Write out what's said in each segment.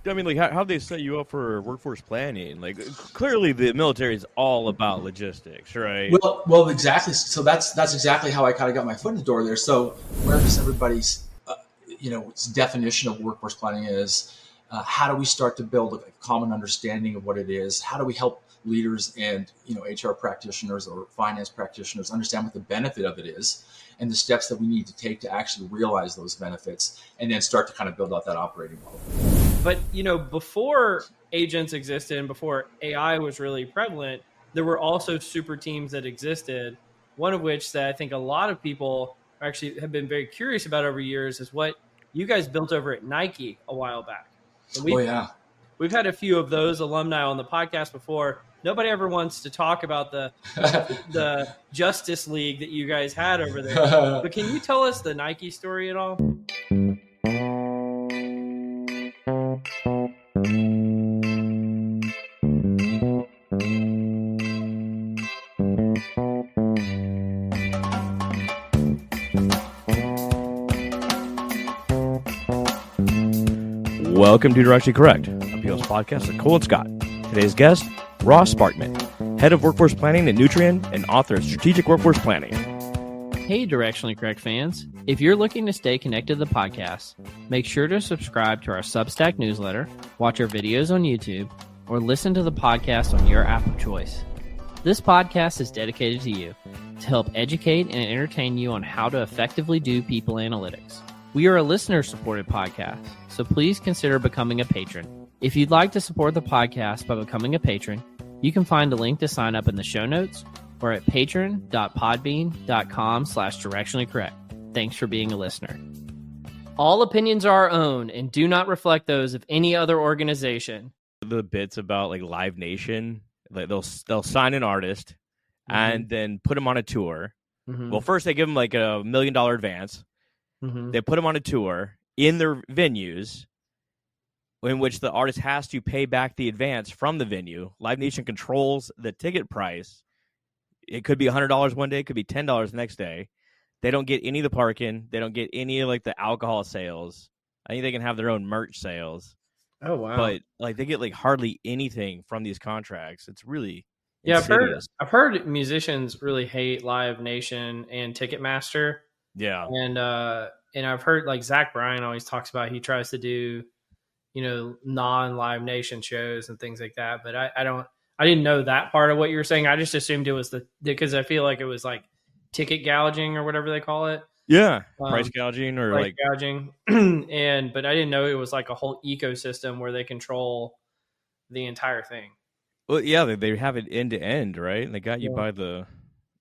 I mean, like, how they set you up for workforce planning? Like, clearly the military is all about logistics, right? Well, exactly. So that's exactly how I kind of got my foot in the door there. So where does everybody's definition of workforce planning is? How do we start to build a common understanding of what it is? How do we help leaders and HR practitioners or finance practitioners understand what the benefit of it is, and the steps that we need to take to actually realize those benefits, and then start to kind of build out that operating model. But before agents existed and before AI was really prevalent, there were also super teams that existed. One of which that I think a lot of people actually have been very curious about over years is what you guys built over at Nike a while back. We've had a few of those alumni on the podcast before. Nobody ever wants to talk about the Justice League that you guys had over there. But can you tell us the Nike story at all? Welcome to Directionally Correct, a PLS podcast with Cole and Scott. Today's guest, Ross Sparkman, Head of Workforce Planning at Nutrien and author of Strategic Workforce Planning. Hey, Directionally Correct fans. If you're looking to stay connected to the podcast, make sure to subscribe to our Substack newsletter, watch our videos on YouTube, or listen to the podcast on your app of choice. This podcast is dedicated to you to help educate and entertain you on how to effectively do people analytics. We are a listener-supported podcast, so please consider becoming a patron. If you'd like to support the podcast by becoming a patron, you can find a link to sign up in the show notes or at patron.podbean.com/directionallycorrect. Thanks for being a listener. All opinions are our own and do not reflect those of any other organization. The bits about like Live Nation, like they'll sign an artist and then put him on a tour. Well, first they give him like $1 million advance. They put him on a tour in their venues in which the artist has to pay back the advance from the venue. Live Nation controls the ticket price. It could be $100 one day. It could be $10 the next day. They don't get any of the parking. They don't get any of like the alcohol sales. I think they can have their own merch sales. Oh, wow. But like they get like hardly anything from these contracts. It's really insidious. I've heard musicians really hate Live Nation and Ticketmaster. Yeah. And I've heard like Zach Bryan always talks about he tries to do, non-Live Nation shows and things like that. But I didn't know that part of what you were saying. I just assumed it was because I feel like it was like ticket gouging or whatever they call it. Yeah. Price gouging or price gouging. But I didn't know it was like a whole ecosystem where they control the entire thing. Well, yeah, they have it end to end, right? And they got you by the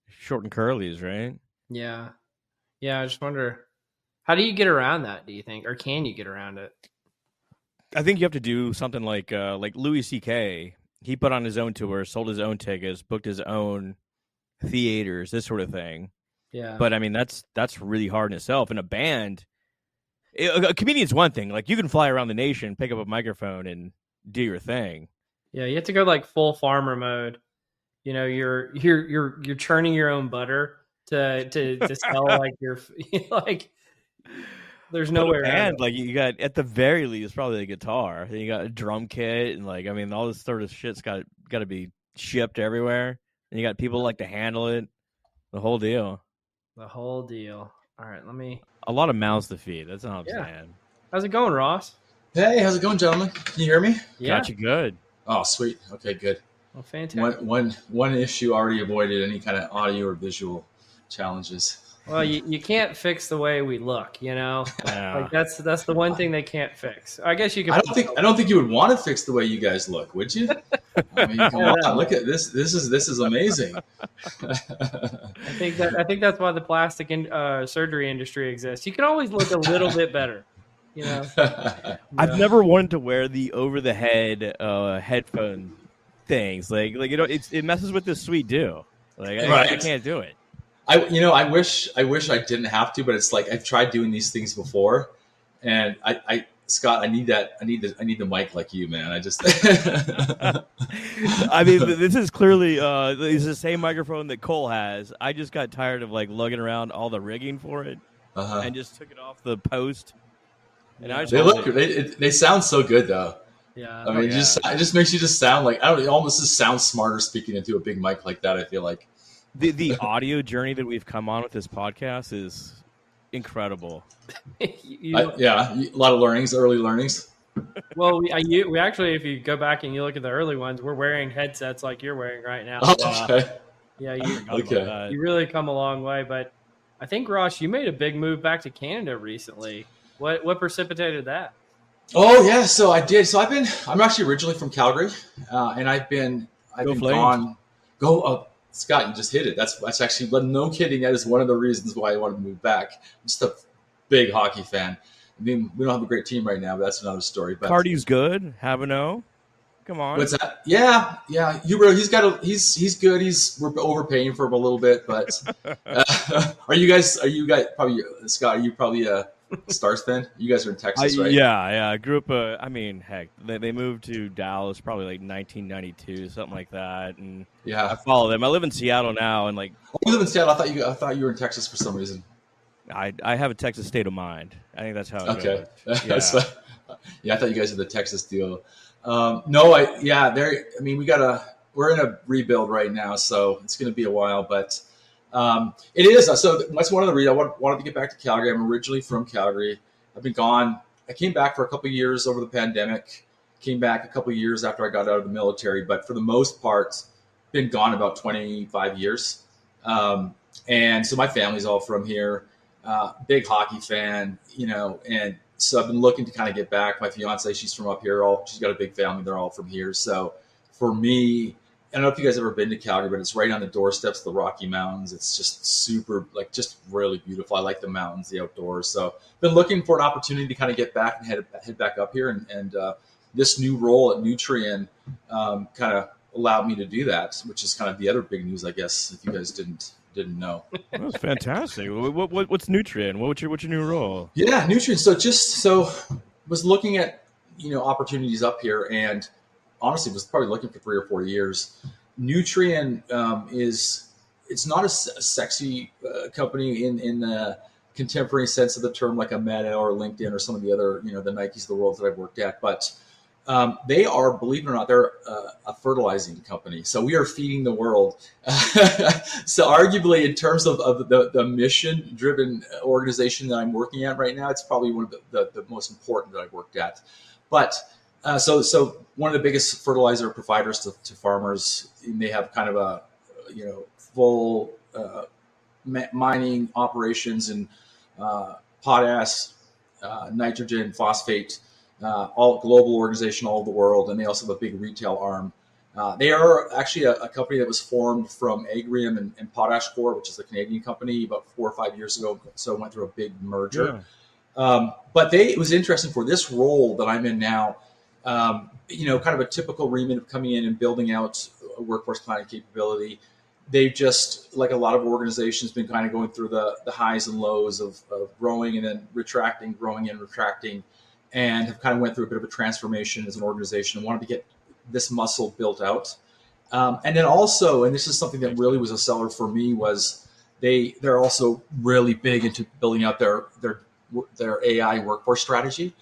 short and curlies, right? Yeah. Yeah, I just wonder, how do you get around that, do you think? Or can you get around it? I think you have to do something like Louis C.K. He put on his own tour, sold his own tickets, booked his own theaters, this sort of thing. Yeah. But, I mean, that's really hard in itself. And a band, a comedian's one thing. Like, you can fly around the nation, pick up a microphone, and do your thing. Yeah, you have to go like full farmer mode. You're churning your own butter to sell like your like there's no way around it. Like you got at the very least probably a guitar, then you got a drum kit, and like I mean all this sort of shit's got to be shipped everywhere, and you got people like to handle it, the whole deal. All right, a lot of mouths to feed. That's all I'm saying. How's it going, Ross? Hey, how's it going, gentlemen? Can you hear me? Yeah. Got you good. Oh, sweet. Okay, good. Well, fantastic. One issue already avoided, any kind of audio or visual challenges. Well, you can't fix the way we look, Yeah. Like that's the one thing they can't fix. I guess you can. I don't think you would want to fix the way you guys look, would you? I mean, come on, look at this. This is amazing. I think that's why the plastic surgery industry exists. You can always look a little bit better, I've never wanted to wear the over the head headphone things. Like it messes with this sweet do. Like I can't do it. I wish I didn't have to, but it's like I've tried doing these things before, and Scott, I need the mic like you, man. I just I mean, this is clearly it's the same microphone that Cole has. I just got tired of like lugging around all the rigging for it, and just took it off the post. And they sound so good though. Yeah. I mean, it just makes you just sound like, I don't know, it almost just sounds smarter speaking into a big mic like that, I feel like. The audio journey that we've come on with this podcast is incredible. A lot of early learnings. Well, we actually, if you go back and you look at the early ones, we're wearing headsets like you're wearing right now. Okay. Yeah, you really come a long way. But I think, Ross, you made a big move back to Canada recently. What precipitated that? Oh yeah, so I did. So I'm actually originally from Calgary, and I've been gone. Scott, you just hit it. That's actually, no kidding. That is one of the reasons why I wanted to move back. I'm just a big hockey fan. I mean, we don't have a great team right now, but that's another story. But Cardy's good. Habano. Come on. What's that? Yeah. He's good. We're overpaying for him a little bit, but are you guys probably, Scott? Are you probably a Stars fan? You guys are in Texas, right? Yeah. I grew up. I mean, heck, they moved to Dallas probably like 1992, something like that, and I follow them. I live in Seattle now, and like. Oh, you live in Seattle? I thought you were in Texas for some reason. I have a Texas state of mind. I think that's how it goes. Yeah, I thought you guys had the Texas deal. We're in a rebuild right now, so it's going to be a while, but it is. So that's one of the reasons I wanted to get back to Calgary. I'm originally from Calgary. I've been gone. I came back for a couple of years over the pandemic, came back a couple of years after I got out of the military, but for the most part, been gone about 25 years. And so my family's all from here. Big hockey fan, and so I've been looking to kind of get back. My fiance, she's from up here. She's got a big family. They're all from here. So for me, I don't know if you guys have ever been to Calgary, but it's right on the doorsteps of the Rocky Mountains. It's just super, just really beautiful. I like the mountains, the outdoors. So been looking for an opportunity to kind of get back and head back up here. And this new role at Nutrien kind of allowed me to do that, which is kind of the other big news, I guess, if you guys didn't know. That's fantastic. What's Nutrien? What's your new role? Yeah, Nutrien. So was looking at opportunities up here, and honestly was probably looking for 3 or 4 years. Nutrien it's not a sexy company in the contemporary sense of the term, like a Meta or LinkedIn or some of the other the Nikes of the world that I've worked at, but they are, believe it or not, they're a fertilizing company. So we are feeding the world. So arguably, in terms of the mission-driven organization that I'm working at right now, it's probably one of the most important that I've worked at. But so one of the biggest fertilizer providers to farmers, and they have kind of a full mining operations and potash, nitrogen, phosphate. All global organization all over the world, and they also have a big retail arm. They are actually a company that was formed from Agrium and Potash Corp, which is a Canadian company, about 4 or 5 years ago. So it went through a big merger. Yeah. But it was interesting for this role that I'm in now. Kind of a typical remit of coming in and building out a workforce planning capability. They've just, like a lot of organizations, been kind of going through the highs and lows of growing and then retracting, growing and retracting. And have kind of went through a bit of a transformation as an organization and wanted to get this muscle built out. And then also, and this is something that really was a seller for me, was they're also really big into building out their AI workforce strategy,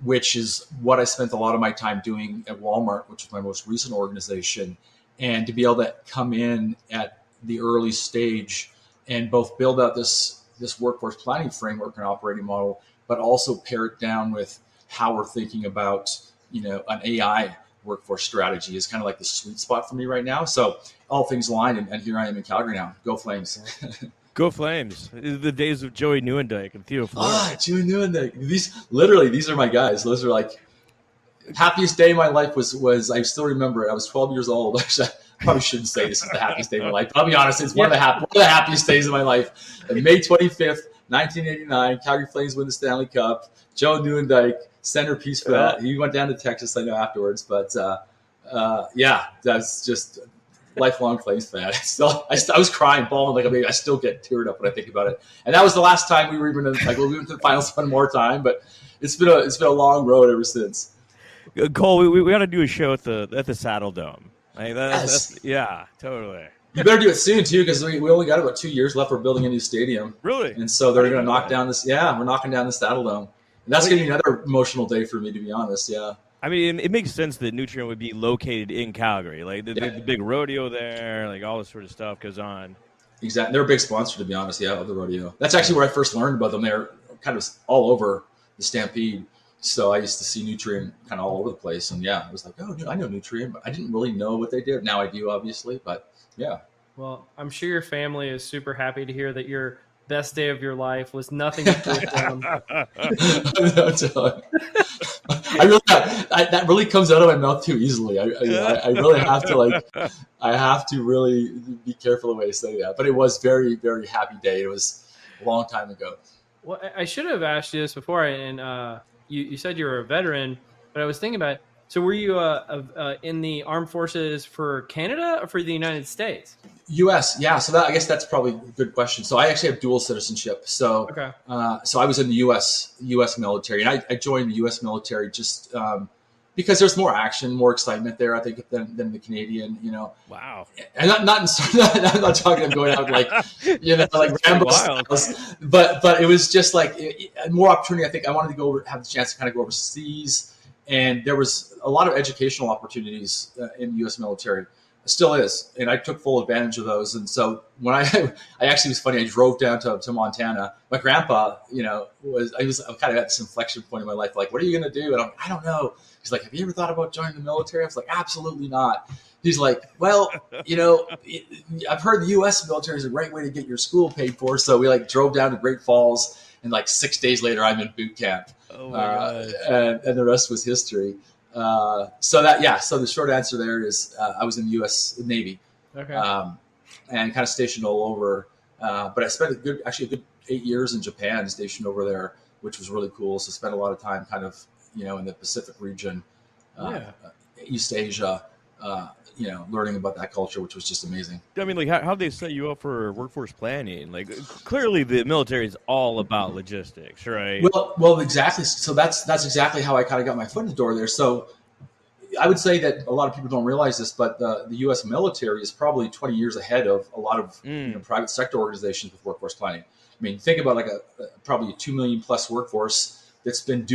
which is what I spent a lot of my time doing at Walmart, which is my most recent organization. And to be able to come in at the early stage and both build out this workforce planning framework and operating model, but also pair it down with how we're thinking about, an AI workforce strategy is kind of like the sweet spot for me right now. So all things aligned, and here I am in Calgary now. Go Flames. Go Flames. The days of Joey Nieuwendyk and Theo Fleury. Joey Nieuwendyk. These are my guys. Those are like happiest day of my life was I still remember it. I was 12 years old. I probably shouldn't say this is the happiest day of my life, but I'll be honest, it's one of the happiest days of my life. And May 25th, 1989, Calgary Flames win the Stanley Cup. Joe Nieuwendyk, centerpiece for that. He went down to Texas, I know, afterwards. But, that's just lifelong Flames fan. I was crying, bawling like a baby. I still get teared up when I think about it. And that was the last time we were even we went to the finals one more time. But it's been a long road ever since. Cole, we got to do a show at the Saddle Dome. Yeah, totally. You better do it soon, too, because we only got about 2 years left. We're building a new stadium. Really? And so they're going to knock down this. Yeah, we're knocking down the Saddle Dome. And that's going to be another emotional day for me, to be honest. Yeah. I mean, it makes sense that Nutrien would be located in Calgary. Like the big rodeo there, like all this sort of stuff goes on. Exactly. They're a big sponsor, to be honest, of the rodeo. That's actually where I first learned about them. They're kind of all over the Stampede. So I used to see Nutrien kind of all over the place. And I was like, oh, I know Nutrien, but I didn't really know what they did. Now I do, obviously, but yeah. Well, I'm sure your family is super happy to hear that your best day of your life was nothing to do with them. That really comes out of my mouth too easily. I really have to I have to really be careful the way I say that. But it was very, very happy day. It was a long time ago. Well, I should have asked you this before, and you said you were a veteran, but I was thinking about it. So were you in the armed forces for Canada or for the United States? U.S. Yeah. So I guess that's probably a good question. So I actually have dual citizenship. So okay. So I was in the U.S. military, and I joined the U.S. military just because there's more action, more excitement there, I think, than the Canadian. Wow. And I'm not talking about going out like Rambo styles, but it was just like more opportunity. I think I wanted to have the chance to kind of go overseas. And there was a lot of educational opportunities in the U.S. military. It still is. And I took full advantage of those. And so when I actually was funny, I drove down to Montana. My grandpa, I was kind of at this inflection point in my life. Like, what are you going to do? And I don't know. He's like, have you ever thought about joining the military? I was like, absolutely not. He's like, well, I've heard the U.S. military is a great way to get your school paid for. So we drove down to Great Falls, and 6 days later, I'm in boot camp. Oh my God. And the rest was history. So the short answer there is I was in the U.S. Navy, okay, and kind of stationed all over. But I spent a good 8 years in Japan, stationed over there, which was really cool. So spent a lot of time kind of in the Pacific region, East Asia, learning about that culture, which was just amazing. I mean, how they set you up for workforce planning? Clearly the military is all about logistics, right? Well, exactly. So that's exactly how I kind of got my foot in the door there. So I would say that a lot of people don't realize this, but the U.S. military is probably 20 years ahead of a lot of private sector organizations with workforce planning. I mean, think about probably a 2 million plus workforce that's been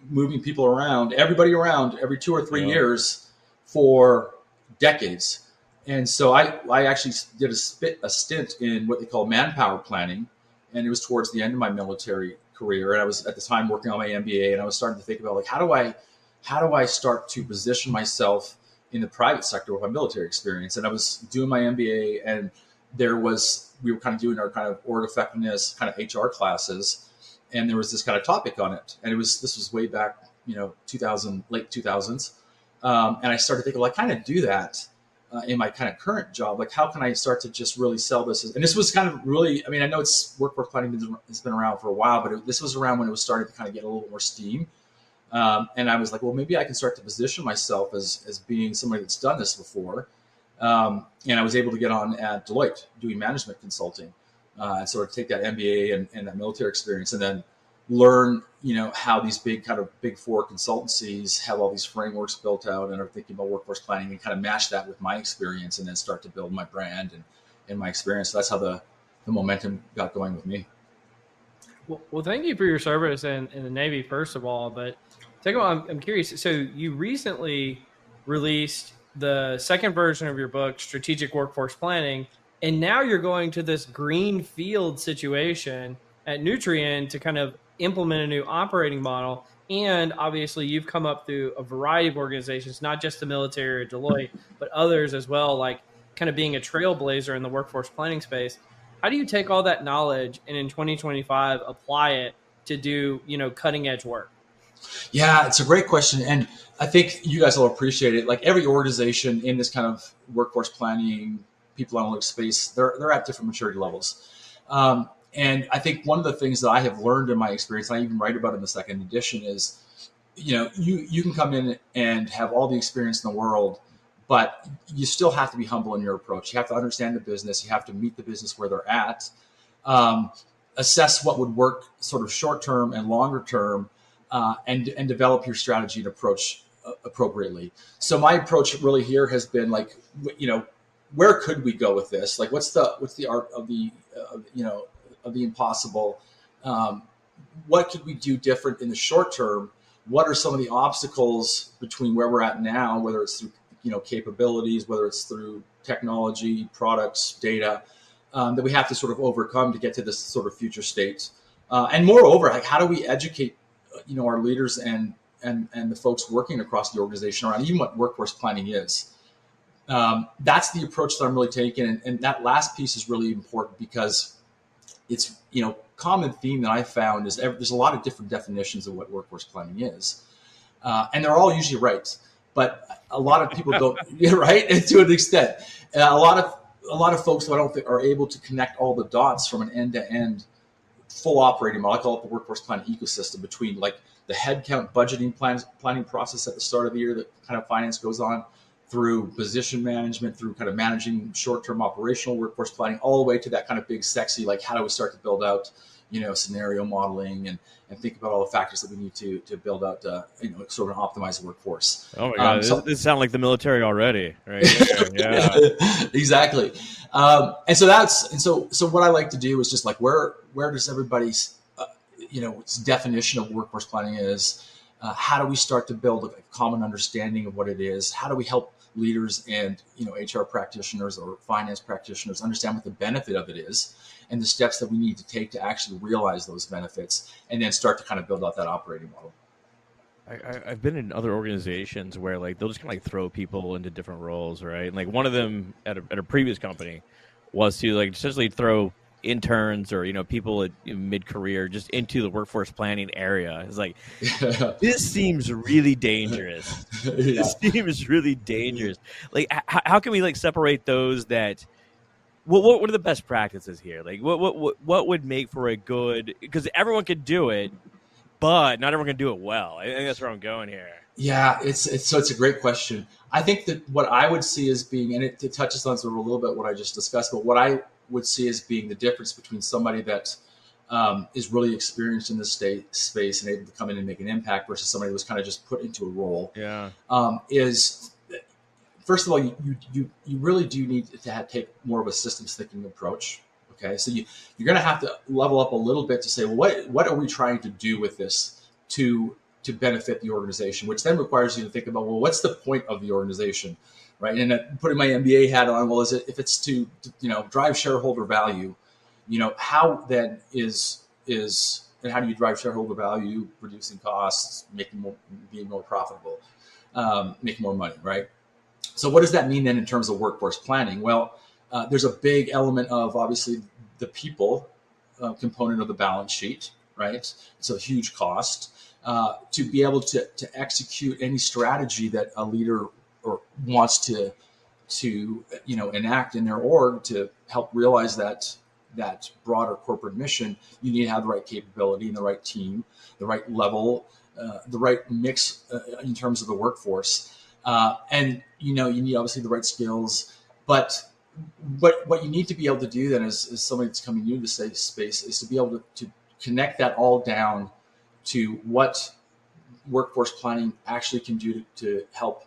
moving people around, everybody around every 2 or 3 years for decades. And so I actually did a stint in what they call manpower planning, and it was towards the end of my military career. And I was at the time working on my MBA, and I was starting to think about how do I start to position myself in the private sector with my military experience. And I was doing my MBA, and we were kind of doing our kind of org effectiveness kind of HR classes, and there was this kind of topic on it. And this was way back, 2000, late 2000s. And I started thinking, I kind of do that in my kind of current job. How can I start to just really sell this? And this was kind of really, I know it's workforce planning has been around for a while, but this was around when it was starting to kind of get a little more steam. And I was like, well, maybe I can start to position myself as being somebody that's done this before. And I was able to get on at Deloitte doing management consulting, and sort of take that MBA and that military experience, and then learn, how these big four consultancies have all these frameworks built out and are thinking about workforce planning, and kind of match that with my experience, and then start to build my brand and my experience. So that's how the momentum got going with me. Well, thank you for your service in the Navy, first of all. But second of all, I'm curious. So you recently released the second version of your book, Strategic Workforce Planning, and now you're going to this green field situation at Nutrien to kind of implement a new operating model. And obviously you've come up through a variety of organizations, not just the military or Deloitte, but others as well, kind of being a trailblazer in the workforce planning space. How do you take all that knowledge and in 2025 apply it to do, cutting edge work? Yeah, it's a great question. And I think you guys will appreciate it. Every organization in this kind of workforce planning, people analytics space, they're at different maturity levels. And I think one of the things that I have learned in my experience, and I even write about in the second edition, is, you can come in and have all the experience in the world, but you still have to be humble in your approach. You have to understand the business. You have to meet the business where they're at, assess what would work sort of short term and longer term, and develop your strategy and approach appropriately. So my approach really here has been where could we go with this? What's the art of the of the impossible? What could we do different in the short term what are some of the obstacles between where we're at now, whether it's through capabilities, whether it's through technology, products, data, that we have to sort of overcome to get to this sort of future state. And moreover, like, how do we educate our leaders and the folks working across the organization around even what workforce planning is. That's the approach that I'm really taking. And that last piece is really important because it's, common theme that I found is there's a lot of different definitions of what workforce planning is. And they're all usually right. But a lot of people don't, right? And to an extent, a lot of folks who I don't think are able to connect all the dots from an end-to-end full operating model. I call it the workforce planning ecosystem between like the headcount budgeting planning process at the start of the year that kind of finance goes on, through position management, through kind of managing short-term operational workforce planning, all the way to that kind of big, sexy, like how do we start to build out, scenario modeling and think about all the factors that we need to build out, sort of an optimized workforce. Oh my God, this sounds like the military already, right? Yeah, exactly. And so what I like to do is just like where does everybody's definition of workforce planning is. How do we start to build a common understanding of what it is? How do we help leaders and HR practitioners or finance practitioners understand what the benefit of it is and the steps that we need to take to actually realize those benefits, and then start to kind of build out that operating model? I've been in other organizations where like they'll just kind of like throw people into different roles, right? And like one of them at a previous company was to like essentially throw interns or people at mid-career just into the workforce planning area. It's like this seems really dangerous. This seems really dangerous. Like how can we like separate those that what are the best practices here? Like what would make for a good, because everyone could do it, but not everyone can do it well. I think that's where I'm going here. Yeah, it's a great question. I think that what I would see as being, and it touches on sort of a little bit what I just discussed, but what I would see as being the difference between somebody that is really experienced in this space and able to come in and make an impact versus somebody who was kind of just put into a role. Yeah. Is first of all, you really do need to take more of a systems thinking approach. Okay, so you're going to have to level up a little bit to say, well, what are we trying to do with this to benefit the organization, which then requires you to think about, well, what's the point of the organization, right? And putting my MBA hat on, well, if it's to drive shareholder value, how then and how do you drive shareholder value? Reducing costs, being more profitable, making more money, right? So what does that mean then in terms of workforce planning? Well, there's a big element of obviously the people component of the balance sheet, right? It's a huge cost. To be able to execute any strategy that a leader wants to enact in their org to help realize that broader corporate mission, you need to have the right capability and the right team, the right level, the right mix in terms of the workforce, and you need obviously the right skills. But what you need to be able to do then as somebody that's coming new to the space is to be able to connect that all down to what workforce planning actually can do to help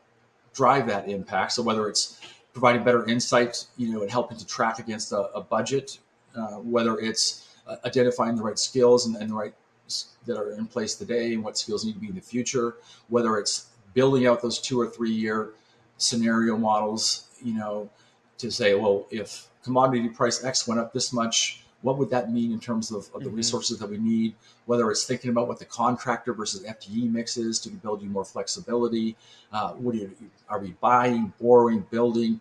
drive that impact. So whether it's providing better insight, and helping to track against a budget, whether it's identifying the right skills and the right that are in place today and what skills need to be in the future, whether it's building out those 2 or 3 year scenario models, to say, well, if commodity price X went up this much, what would that mean in terms of the resources that we need? Whether it's thinking about what the contractor versus FTE mix is to build you more flexibility. Are we buying, borrowing, building?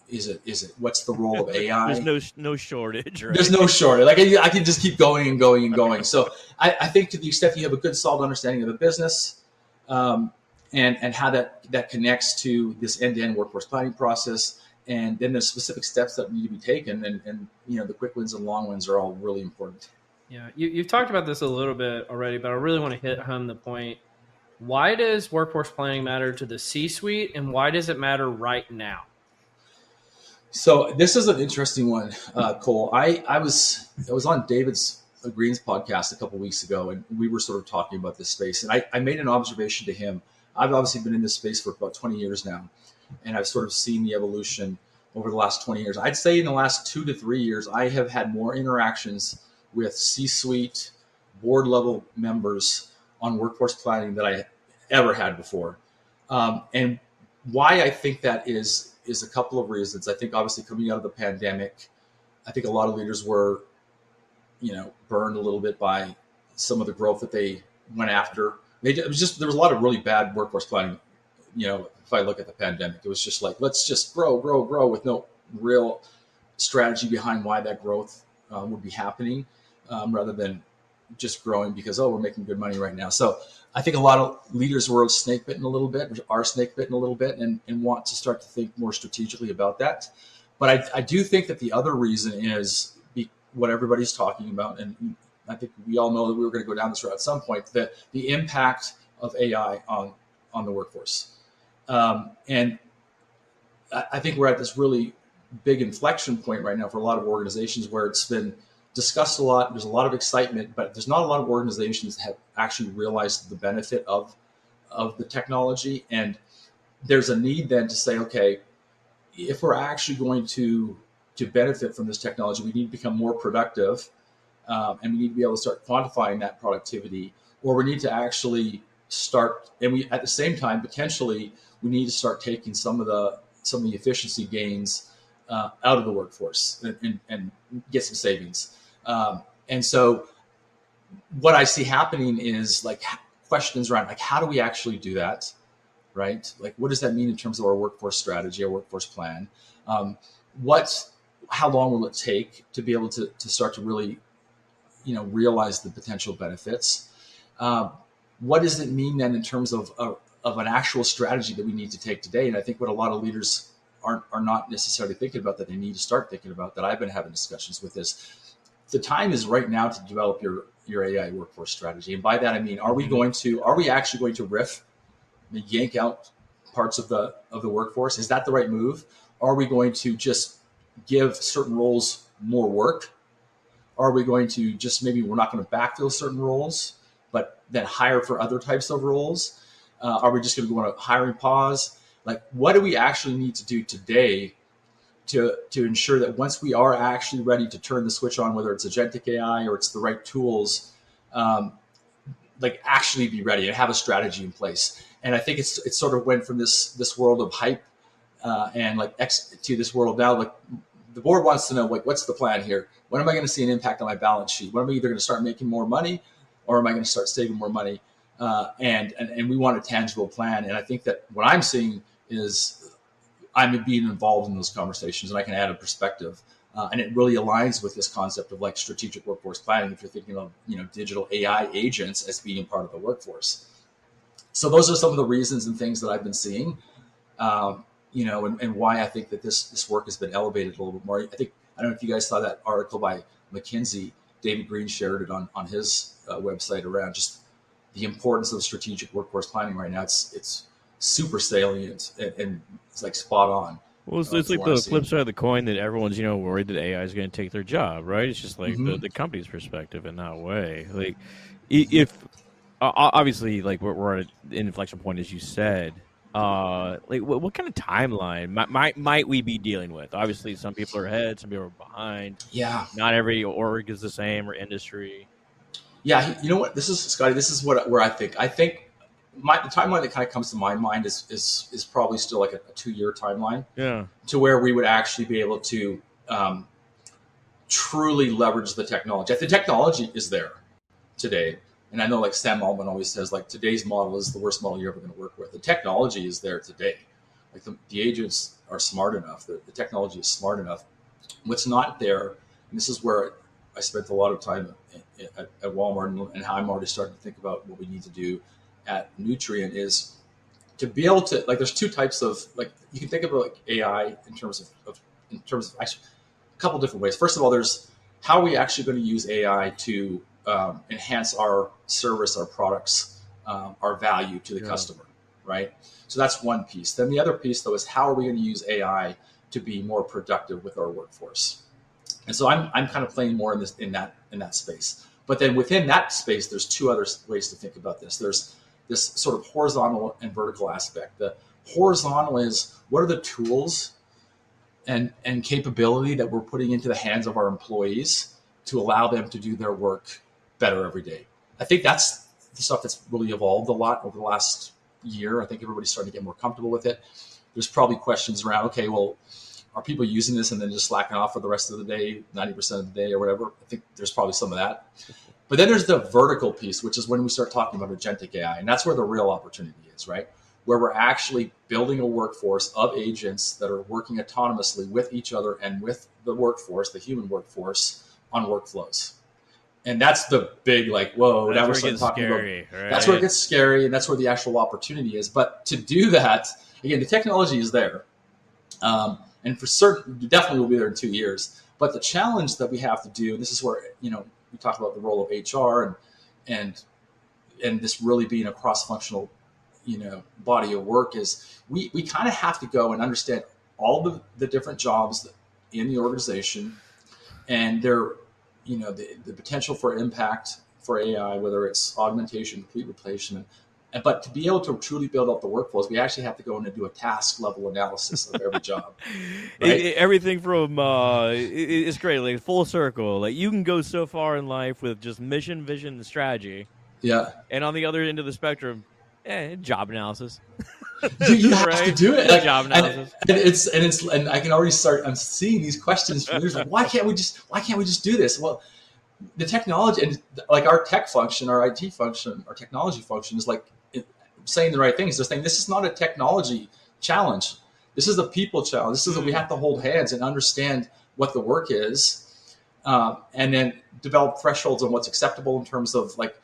Is it what's the role of AI? There's no shortage, right? There's no shortage. Like I can just keep going and going and going. So I think to the extent you have a good solid understanding of the business, and how that connects to this end-to-end workforce planning process, and then there's specific steps that need to be taken, and the quick wins and long wins are all really important. Yeah, you've talked about this a little bit already, but I really want to hit home the point. Why does workforce planning matter to the C-suite, and why does it matter right now? So this is an interesting one, Cole. I was on David's Green's podcast a couple of weeks ago, and we were sort of talking about this space, and I made an observation to him. I've obviously been in this space for about 20 years now, and I've sort of seen the evolution over the last 20 years. I'd say in the last 2 to 3 years, I have had more interactions with C-suite, board level members on workforce planning that I ever had before. And why I think that is a couple of reasons. I think obviously coming out of the pandemic, I think a lot of leaders were, burned a little bit by some of the growth that they went after. There was a lot of really bad workforce planning. If I look at the pandemic, it was just like, let's just grow with no real strategy behind why that growth would be happening, rather than just growing because, we're making good money right now. So I think a lot of leaders were snake bitten a little bit, or are snake bitten a little bit, and want to start to think more strategically about that. But I do think that the other reason is what everybody's talking about, and I think we all know that we were going to go down this route at some point, that the impact of AI on the workforce. And I think we're at this really big inflection point right now for a lot of organizations where it's been discussed a lot. There's a lot of excitement, but there's not a lot of organizations that have actually realized the benefit of the technology. And there's a need then to say, okay, if we're actually going to benefit from this technology, we need to become more productive, and we need to be able to start quantifying that productivity, or we need to actually start, and we at the same time potentially we need to start taking some of the efficiency gains out of the workforce and get some savings. And so what I see happening is like questions around like, how do we actually do that? Right? Like, what does that mean in terms of our workforce strategy, our workforce plan? How long will it take to be able to start to really, realize the potential benefits? What does it mean then in terms of an actual strategy that we need to take today? And I think what a lot of leaders are not necessarily thinking about, that they need to start thinking about, that I've been having discussions with, is the time is right now to develop your AI workforce strategy. And by that I mean, are we actually going to riff, yank out parts of the workforce? Is that the right move? Are we going to just give certain roles more work? Are we going to just, maybe we're not going to backfill certain roles, but then hire for other types of roles? Are we just going to go on a hiring pause? Like, what do we actually need to do today to ensure that once we are actually ready to turn the switch on, whether it's agentic AI or it's the right tools, like actually be ready and have a strategy in place? And I think it's sort of went from this world of hype and like to this world now, like the board wants to know, like, what's the plan here? When am I going to see an impact on my balance sheet? When am I either going to start making more money, or am I going to start saving more money? And we want a tangible plan. And I think that what I'm seeing is I'm being involved in those conversations, and I can add a perspective. And it really aligns with this concept of like strategic workforce planning, if you're thinking of, digital AI agents as being part of the workforce. So those are some of the reasons and things that I've been seeing, and why I think that this work has been elevated a little bit more. I don't know if you guys saw that article by McKinsey. David Green shared it on his website around just the importance of strategic workforce planning right now. It's super salient and it's like spot on. Well, it's like the flip side of the coin that everyone's, worried that AI is going to take their job, right? It's just like the company's perspective in that way. Like, if obviously, like we're at an inflection point, as you said. Like, what kind of timeline might we be dealing with? Obviously, some people are ahead, some people are behind. Yeah, not every org is the same, or industry. Yeah, you know what? This is, Scotty. This is where I think. The timeline that kind of comes to my mind is probably still like a 2-year timeline. Yeah. To where we would actually be able to truly leverage the technology. The technology is there today. And I know, like Sam Altman always says, like, today's model is the worst model you're ever going to work with. The technology is there today. Like the agents are smart enough. The technology is smart enough. What's not there, and this is where I spent a lot of time at Walmart, and how I'm already starting to think about what we need to do at Nutrien, is to be able to, like, there's two types of, like, you can think about like AI in terms of actually a couple different ways. First of all, there's how are we actually going to use AI to enhance our service, our products, our value to the customer, right? So that's one piece. Then the other piece, though, is how are we going to use AI to be more productive with our workforce? And so I'm kind of playing more in that space. But then within that space, there's two other ways to think about this. There's this sort of horizontal and vertical aspect. The horizontal is, what are the tools and capability that we're putting into the hands of our employees to allow them to do their work better every day? I think that's the stuff that's really evolved a lot over the last year. I think everybody's starting to get more comfortable with it. There's probably questions around, okay, well, are people using this and then just slacking off for the rest of the day, 90% of the day or whatever? I think there's probably some of that. But then there's the vertical piece, which is when we start talking about agentic AI. And that's where the real opportunity is, right? Where we're actually building a workforce of agents that are working autonomously with each other and with the workforce, the human workforce, on workflows. And that's the big, like, whoa, now we're starting talking scary, about, right? That's where it gets scary, and that's where the actual opportunity is. But to do that, again, the technology is there. And for certain, it definitely will be there in 2 years. But the challenge that we have to do, and this is where, we talk about the role of HR and this really being a cross-functional, body of work, is we kind of have to go and understand all the different jobs in the organization and their, the potential for impact for AI, whether it's augmentation, complete replacement. But to be able to truly build up the workflows, we actually have to go in and do a task level analysis of every job. Right? Everything from it's great, like full circle. Like you can go so far in life with just mission, vision, and strategy. Yeah. And on the other end of the spectrum, job analysis. You have to do it. Like, job analysis. And I can already start. I'm seeing these questions from users. Why can't we just do this? Well, the technology and like our tech function, our IT function, our technology function is like saying the right things. They're saying this is not a technology challenge. This is a people challenge. This is that we have to hold hands and understand what the work is, and then develop thresholds on what's acceptable in terms of like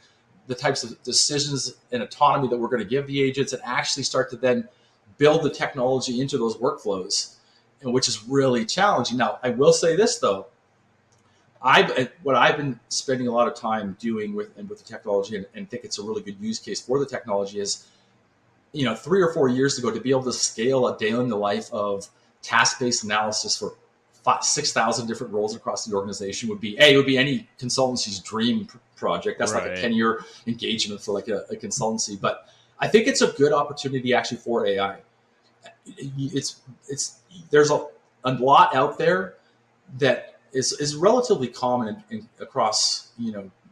the types of decisions and autonomy that we're going to give the agents, and actually start to then build the technology into those workflows, which is really challenging. Now, I will say this though. What I've been spending a lot of time doing with the technology, and think it's a really good use case for the technology, is, 3 or 4 years ago, to be able to scale a day in the life of task-based analysis for 6,000 different roles across the organization would be any consultancy's dream project. That's right. Like a 10-year engagement for like a consultancy. But I think it's a good opportunity actually for AI. There's a lot out there that is relatively common across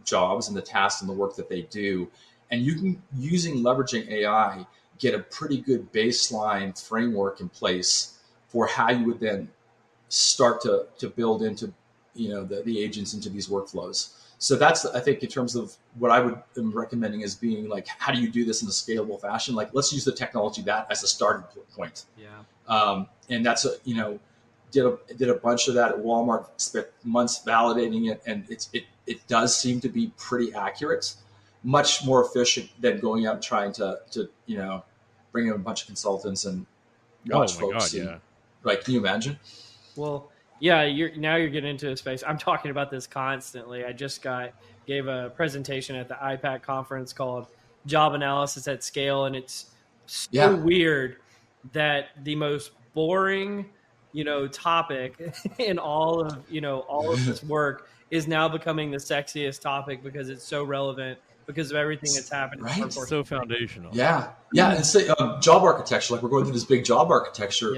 jobs and the tasks and the work that they do, and you can, using leveraging AI, get a pretty good baseline framework in place for how you would then start to build into the agents into these workflows. So that's, I think, in terms of what I am recommending as being like, how do you do this in a scalable fashion? Like, let's use the technology that as a starting point. Yeah. And that's did a bunch of that at Walmart, spent months validating it, and it does seem to be pretty accurate, much more efficient than going out and trying to bring in a bunch of consultants and watch folks. God, yeah. Right? Can you imagine? Well, yeah. You're getting into a space. I'm talking about this constantly. I just gave a presentation at the IPAC conference called Job Analysis at Scale, and it's so weird that the most boring topic in all of this work is now becoming the sexiest topic because it's so relevant because of everything that's happening. Right. It's so foundational. Yeah. And say job architecture, like we're going through this big job architecture,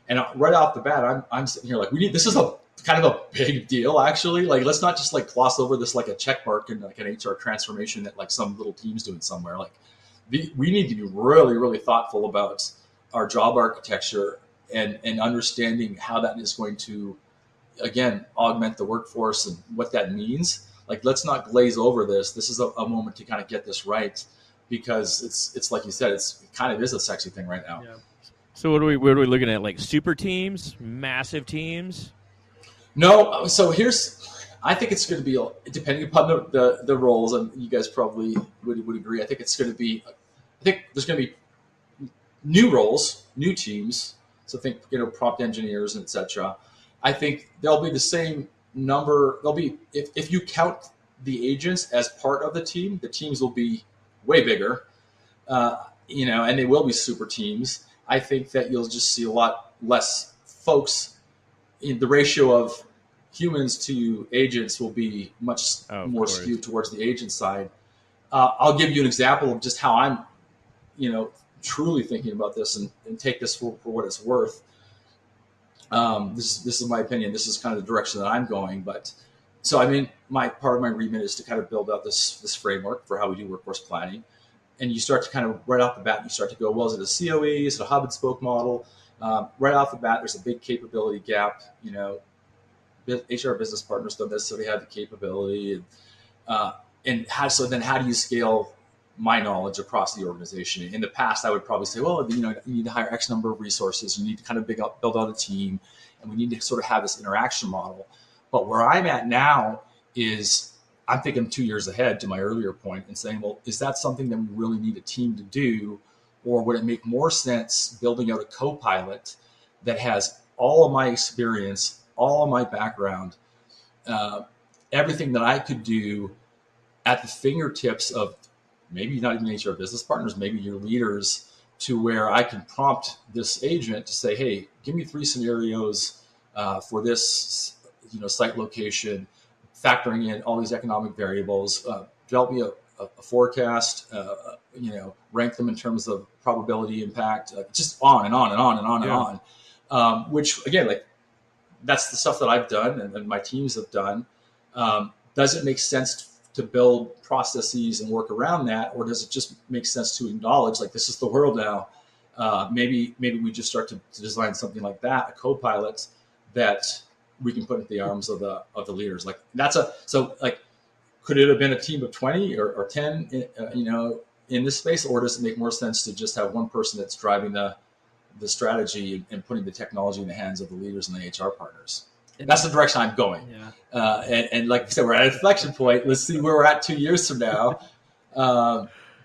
and right off the bat, I'm sitting here like, this is a kind of a big deal actually. Like, let's not just like gloss over this like a check mark and like an HR transformation that like some little team's doing somewhere. Like we need to be really, really thoughtful about our job architecture and understanding how that is going to, again, augment the workforce and what that means. Like, let's not glaze over this. This is a moment to kind of get this right, because it's like you said, it kind of is a sexy thing right now. Yeah. So what are we looking at? Like super teams, massive teams? No. So I think it's going to be, depending upon the roles, and you guys probably would agree. I think there's going to be new roles, new teams. So think, prompt engineers, et cetera. I think there'll be the same number. There'll be, if you count the agents as part of the teams will be way bigger, and they will be super teams. I think that you'll just see a lot less folks. In the ratio of humans to agents will be much more skewed towards the agent side. I'll give you an example of just how I'm, truly thinking about this, and take this for what it's worth. This is my opinion. This is kind of the direction that I'm going. But So I mean, part of my remit is to kind of build out this framework for how we do workforce planning. And you start to kind of right off the bat, you start to go, well, is it a COE? Is it a hub and spoke model? Right off the bat, there's a big capability gap. You know, HR business partners don't necessarily have the capability. And how do you scale my knowledge across the organization? In the past, I would probably say, well, you need to hire X number of resources. You need to kind of build out a team, and we need to sort of have this interaction model. But where I'm at now is I'm thinking 2 years ahead to my earlier point and saying, well, is that something that we really need a team to do? Or would it make more sense building out a co-pilot that has all of my experience, all of my background, everything that I could do at the fingertips of maybe not even HR business partners, maybe your leaders, to where I can prompt this agent to say, hey, give me 3 scenarios for this site location, factoring in all these economic variables, develop me a forecast, rank them in terms of probability impact, just on and on and on and on and on. Which again, like that's the stuff that I've done and my teams have done. Does it make sense to build processes and work around that, or does it just make sense to acknowledge like this is the world now? Maybe we just start to design something like that, a co-pilot that we can put in the arms of the leaders. Like could it have been a team of 20 or 10, in this space, or does it make more sense to just have one person that's driving the strategy and putting the technology in the hands of the leaders and the HR partners? That's the direction I'm going. Yeah. And like I said, we're at an inflection point. Let's see where we're at 2 years from now.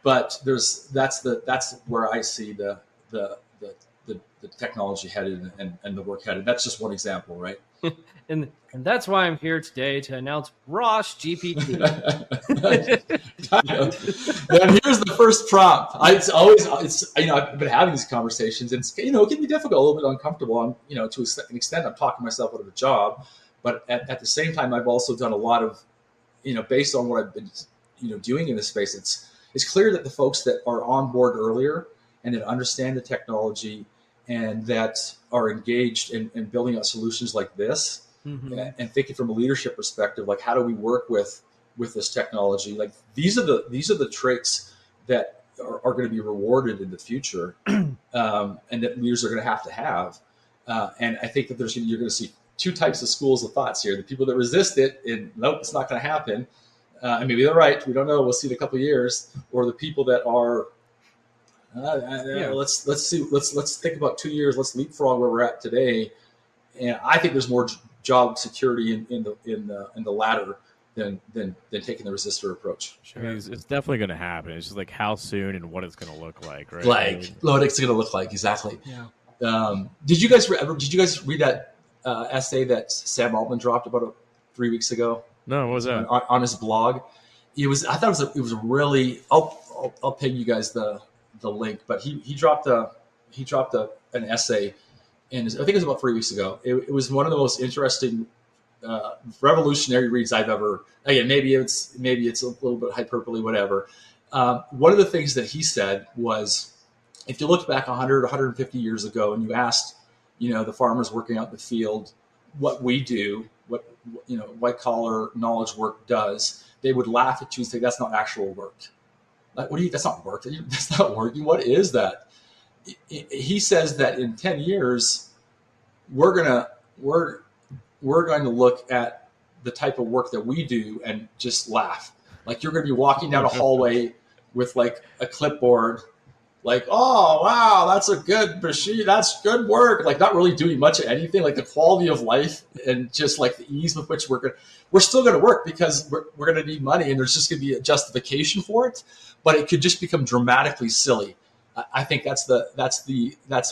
But that's where I see the technology headed and the work headed. That's just one example, right? And that's why I'm here today to announce Ross GPT. And here's the first prompt. I've been having these conversations, and it can be difficult, a little bit uncomfortable. To an extent, I'm talking myself out of a job, but at the same time, I've also done a lot of, based on what I've been, doing in this space. It's clear that the folks that are on board earlier and that understand the technology and that are engaged in building out solutions like this, and thinking from a leadership perspective, like how do we work with this technology? Like these are the traits that are going to be rewarded in the future, and that leaders are going to have. And I think that you're going to see 2 types of schools of thoughts here: the people that resist it and nope, it's not going to happen, and maybe they're right. We don't know. We'll see in a couple of years. Or the people that are let's see. Let's think about 2 years. Let's leapfrog where we're at today. And I think there's more job security in the latter than taking the resistor approach. Sure. I mean, it's definitely going to happen. It's just like how soon and what it's going to look like, right? Like what it's going to look like, exactly. Yeah. Did you guys read that essay that Sam Altman dropped about 3 weeks ago? No, what was that? On his blog. I thought it was a really. I'll ping you guys the link, but he dropped an essay, and I think it was about 3 weeks ago. It was one of the most interesting, revolutionary reads I've ever. Again, maybe it's a little bit hyperbole, whatever. One of the things that he said was, if you look back 100, 150 years ago, and you asked, the farmers working out in the field, what we do, what white collar knowledge work does, they would laugh at you and say, "That's not actual work." Like, that's not work. That's not working. What is that? He says that in 10 years, we're going to look at the type of work that we do and just laugh. Like you're going to be walking down a hallway with like a clipboard, like, "Oh, wow, that's a good machine. That's good work." Like not really doing much of anything, like the quality of life and just like the ease with which we're still going to work because we're going to need money, and there's just going to be a justification for it. But it could just become dramatically silly. I think that's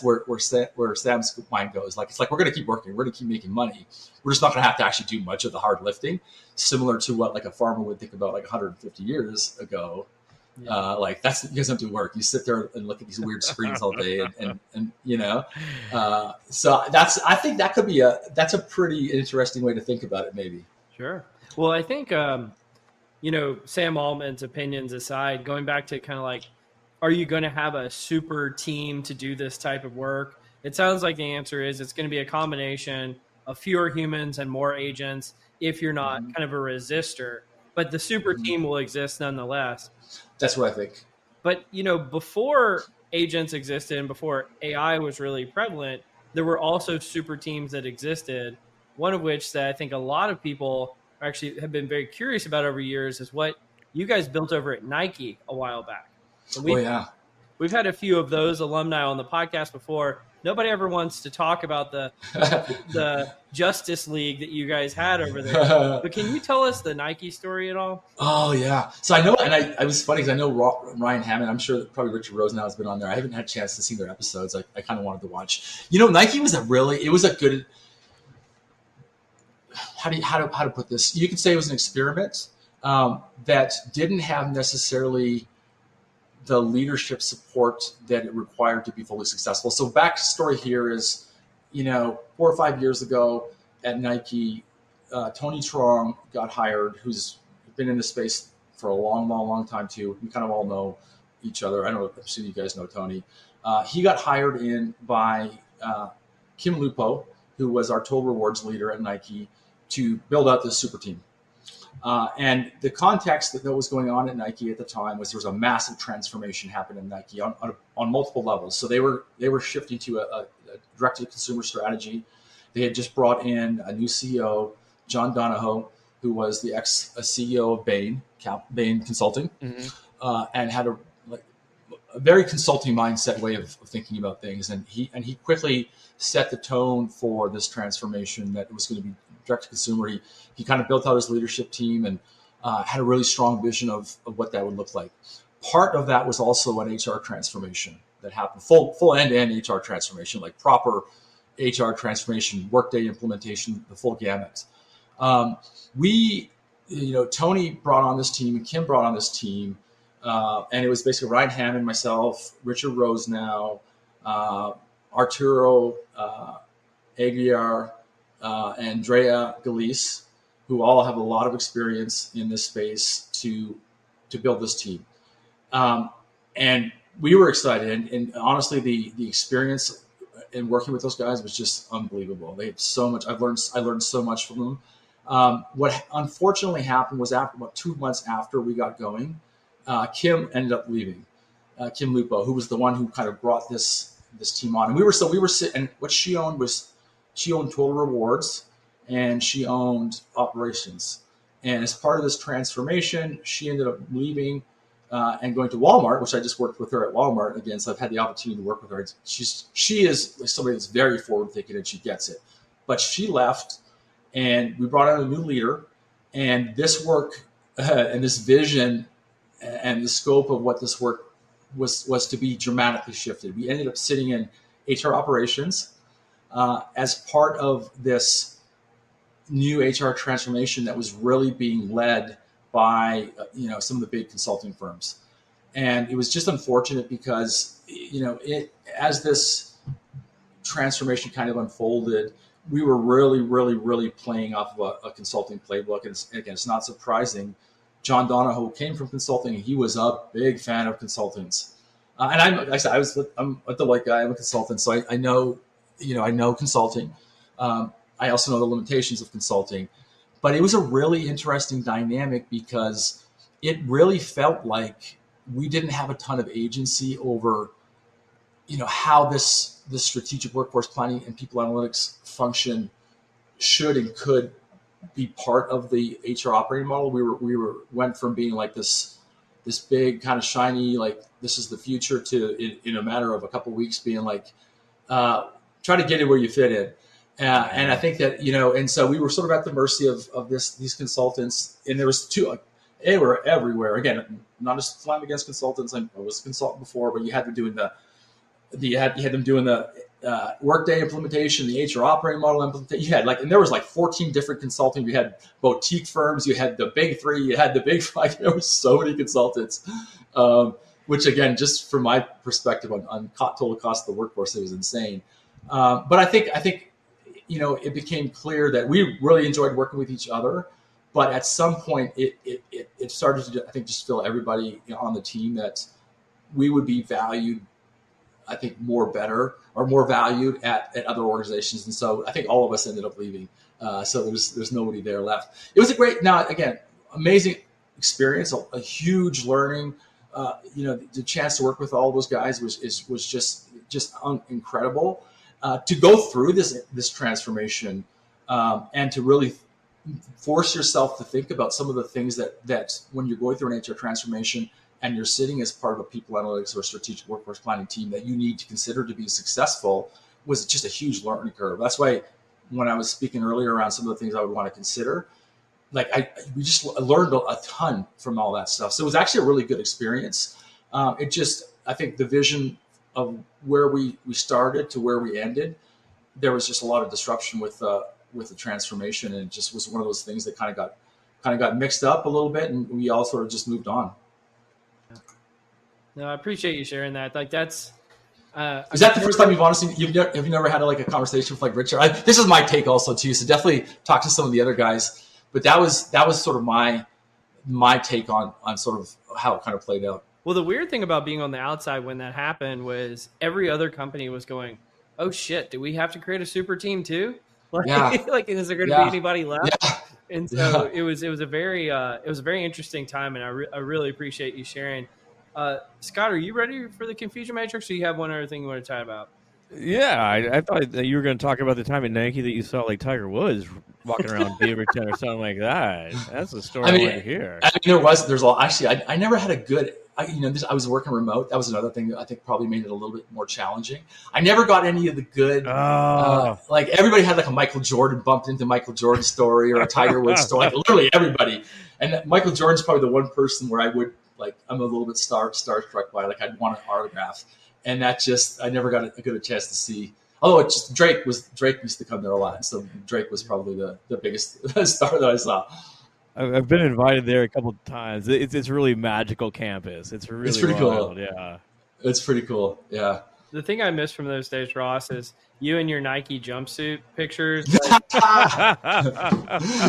where Sam's mind goes. Like it's like we're going to keep working, we're going to keep making money. We're just not going to have to actually do much of the hard lifting, similar to what like a farmer would think about like 150 years ago. Yeah. Like you guys don't do work. You sit there and look at these weird screens all day, and So I think that could be that's a pretty interesting way to think about it, maybe. Sure. Well, I think. Sam Altman's opinions aside, going back to kind of like, are you going to have a super team to do this type of work? It sounds like the answer is it's going to be a combination of fewer humans and more agents. if you're not kind of a resistor, but the super team will exist nonetheless. That's what I think. But, before agents existed and before AI was really prevalent, there were also super teams that existed. One of which that I think a lot of people actually have been very curious about over years is what you guys built over at Nike a while back. We've had a few of those alumni on the podcast before. Nobody ever wants to talk about the Justice League that you guys had over there. But can you tell us the Nike story at all? Oh, yeah. So I know, and I was funny because I know Ryan Hammond. I'm sure that probably Richard Rosenau has been on there. I haven't had a chance to see their episodes. I kind of wanted to watch. Nike was a good, how to put this? You could say it was an experiment that didn't have necessarily the leadership support that it required to be fully successful. So backstory here is, 4 or 5 years ago at Nike, Tony Trong got hired, who's been in the space for a long time too. We kind of all know each other. I don't know, I'm assuming you guys know Tony. He got hired in by Kim Lupo, who was our total rewards leader at Nike, to build out this super team. And the context that was going on at Nike at the time was there was a massive transformation happening in Nike on multiple levels. So they were shifting to a direct-to-consumer strategy. They had just brought in a new CEO, John Donahoe, who was the ex-CEO of Bain Consulting, and had a very consulting mindset way of thinking about things. And he quickly set the tone for this transformation that was going to be direct-to-consumer. He kind of built out his leadership team and had a really strong vision of what that would look like. Part of that was also an HR transformation that happened, full end-to-end HR transformation, like proper HR transformation, Workday implementation, the full gamut. Tony brought on this team and Kim brought on this team, and it was basically Ryan Hammond, myself, Richard Rosenau, Arturo Aguiar, Andrea Galise, who all have a lot of experience in this space to build this team. And we were excited. And honestly, the experience in working with those guys was just unbelievable. They had so much. I learned so much from them. What unfortunately happened was after about 2 months after we got going, Kim ended up leaving. Kim Lupo, who was the one who kind of brought this team on. And we were sitting, and what she owned was, she owned Total Rewards and she owned operations. And as part of this transformation, she ended up leaving and going to Walmart, which I just worked with her at Walmart again. So I've had the opportunity to work with her. She is somebody that's very forward thinking and she gets it. But she left and we brought on a new leader, and this work and this vision and the scope of what this work was to be dramatically shifted. We ended up sitting in HR operations as part of this new HR transformation that was really being led by some of the big consulting firms. And it was just unfortunate because as this transformation kind of unfolded, we were really playing off of a consulting playbook. And again, it's not surprising. John Donahoe came from consulting, and he was a big fan of consultants. And I'm a Deloitte guy. I'm a consultant, so I know consulting. I also know the limitations of consulting, but it was a really interesting dynamic because it really felt like we didn't have a ton of agency over, how this strategic workforce planning and people analytics function should and could be part of the HR operating model. We went from being like this big kind of shiny, like this is the future, to in a matter of a couple of weeks being like, try to get it where you fit in. And I think that, and so we were sort of at the mercy of these consultants, and there was two, they were everywhere. Again, not a slam against consultants. I was a consultant before, but you had them doing the Workday implementation, the HR operating model implementation. You had and there was 14 different consulting. You had boutique firms, you had the big three, you had the big five. There were so many consultants, which again, just from my perspective on total cost of the workforce, it was insane. But I think it became clear that we really enjoyed working with each other. But at some point, it started to, I think, just feel everybody on the team that we would be valued I think, more valued at other organizations. And so I think all of us ended up leaving. So there's nobody there left. It was a great, now again, amazing experience, a huge learning. The chance to work with all those guys was just incredible. To go through this transformation and to really force yourself to think about some of the things that when you're going through an HR transformation and you're sitting as part of a people analytics or strategic workforce planning team that you need to consider to be successful was just a huge learning curve. That's why when I was speaking earlier around some of the things I would want to consider, we just learned a ton from all that stuff. So it was actually a really good experience. I think the vision of where we started to where we ended, there was just a lot of disruption with the transformation, and it just was one of those things that kind of got mixed up a little bit, and we all sort of just moved on. No, I appreciate you sharing that. Like that's. Is that the first time have you never had a conversation with Richard? This is my take also too. So definitely talk to some of the other guys, but that was sort of my take on sort of how it kind of played out. Well, the weird thing about being on the outside when that happened was every other company was going, "Oh shit, do we have to create a super team too? Is there going to be anybody left?" Yeah. And so it was a very interesting time, and I really appreciate you sharing. Scott, are you ready for the confusion matrix, or you have one other thing you want to chat about? Yeah, I thought that you were going to talk about the time at Nike that you saw Tiger Woods walking around Beaverton or something like that. That's the story I want to hear. There's a lot. Actually, I never had a good. I was working remote. That was another thing that I think probably made it a little bit more challenging. I never got any of the good. Everybody had a Michael Jordan bumped into Michael Jordan story or a Tiger Woods story. Literally everybody. And Michael Jordan's probably the one person where I would I'm a little bit starstruck by. I'd want an autograph, and I never got a good chance to see. Although Drake used to come there a lot, so Drake was probably the biggest star that I saw. I've been invited there a couple of times. It's a really magical campus. It's pretty wild. Cool. Yeah, it's pretty cool. Yeah. The thing I miss from those days, Ross, is you and your Nike jumpsuit pictures.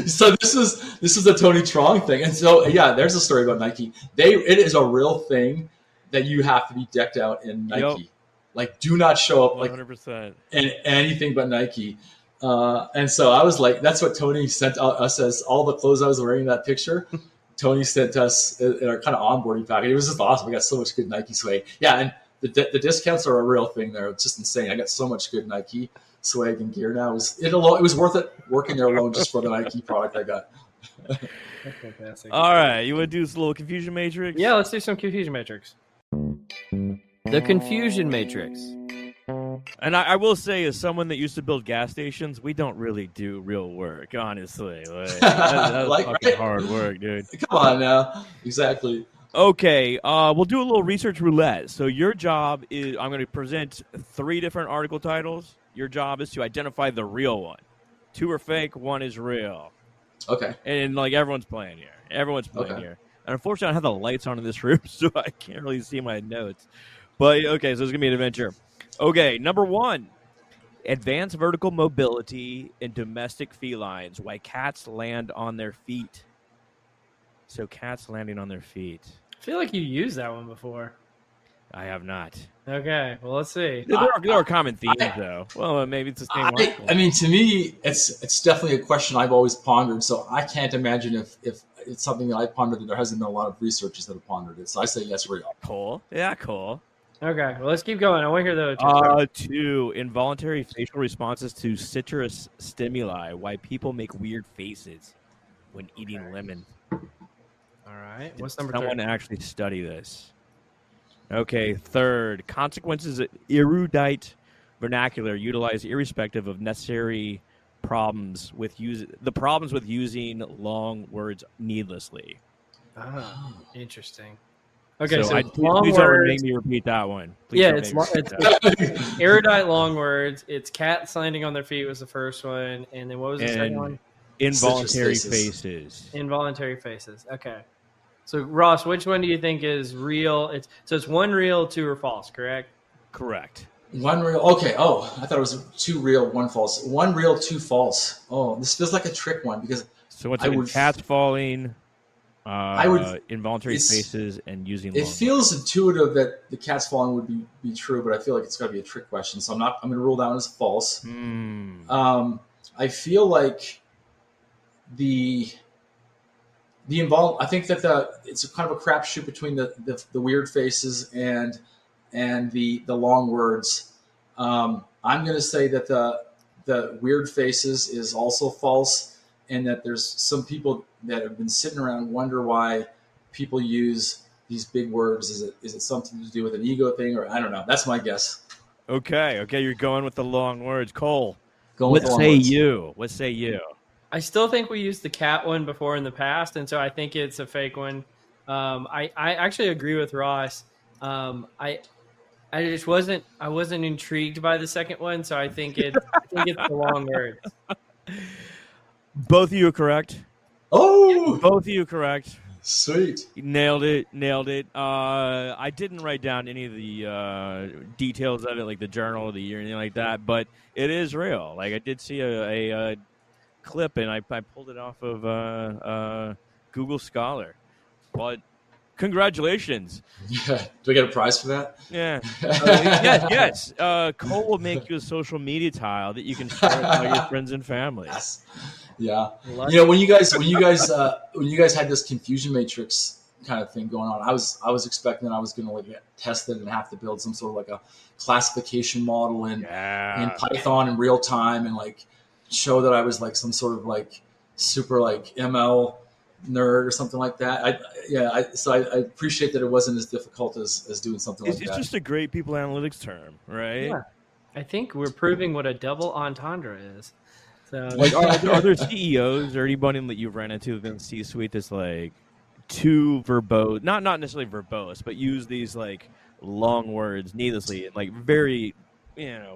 So this is a Tony Trong thing, and so there's a story about Nike. It is a real thing that you have to be decked out in Nike. Yep. Do not show up 100% in anything but Nike. And so I was that's what Tony sent us as all the clothes I was wearing in that picture. Tony sent us in our kind of onboarding package. It was just awesome. We got so much good Nike swag. Yeah, and the discounts are a real thing there. It's just insane. I got so much good Nike swag and gear now. It was worth it working there alone just for the Nike product I got. That's fantastic. All right, you want to do this little confusion matrix? Yeah, let's do some confusion matrix. The confusion matrix. And I will say, as someone that used to build gas stations, we don't really do real work, honestly. That's fucking hard work, dude. Come on now. Exactly. Okay, we'll do a little research roulette. So your job is, I'm going to present 3 different article titles. Your job is to identify the real one. 2 are fake, 1 is real. Okay. And everyone's playing here. here. And unfortunately, I have the lights on in this room, so I can't really see my notes. But okay, so it's going to be an adventure. Okay, number 1, advanced vertical mobility in domestic felines. Why cats land on their feet. So cats landing on their feet. I feel like you used that one before. I have not. Okay, well, let's see. There are common themes, though. Well, maybe it's the same one. I mean, to me, it's definitely a question I've always pondered, so I can't imagine if it's something that I pondered that there hasn't been a lot of researchers that have pondered it. So I say yes, real. Cool. Yeah, cool. Okay, well, let's keep going. I want to hear the other 2, involuntary facial responses to citrus stimuli. Why people make weird faces when eating lemon. All right. What's number 3? 3? Someone actually study this. Okay, 3rd, consequences of erudite vernacular utilized irrespective of necessary problems with using long words needlessly. Oh, interesting. Okay, so please don't make me repeat that one. It's erudite long words. It's cats landing on their feet was the first one, and then what was the second one? Involuntary faces. Involuntary faces. Okay. So Ross, which one do you think is real? It's 1 real, 2 are false, correct? Correct. 1 real. Okay. Oh, I thought it was 2 real, 1 false. 1 real, 2 false. Oh, this feels like a trick one because so what's cats falling? involuntary spaces and using. It feels intuitive that the cat's falling would be true, but I feel like it's got to be a trick question. So I'm going to rule that one as false. I feel like the involved. I think that it's a kind of a crapshoot between the weird faces and the long words. I'm going to say that the weird faces is also false, and that there's some people that have been sitting around and wonder why people use these big words. Is it something to do with an ego thing, or I don't know. That's my guess. Okay, you're going with the long words, Cole. What say you? What say you? I still think we used the cat one before in the past, and so I think it's a fake one. I actually agree with Ross. I wasn't intrigued by the second one, so I think it's the long words. Both of you are correct. Oh, both of you are correct. Sweet. Nailed it. I didn't write down any of the details of it, like the journal of the year or anything like that, but it is real. Like, I did see a clip, and I pulled it off of Google Scholar. But congratulations. Yeah. Do I get a prize for that? Yeah. Yes. Cole will make you a social media tile that you can share with all your friends and family. Yes. Yeah. When you guys had this confusion matrix kind of thing going on, I was expecting that I was going to get tested and have to build some sort of like a classification model in Python in real time and like show that I was like some sort of like super like ML nerd or something like that. So I appreciate that it wasn't as difficult as doing something like that. It's just a great people analytics term, right? Yeah. I think we're proving what a double entendre is. So, like, are there CEOs or anybody that you've ran into within C-suite that's like too verbose, not necessarily verbose, but use these like long words needlessly and like very, they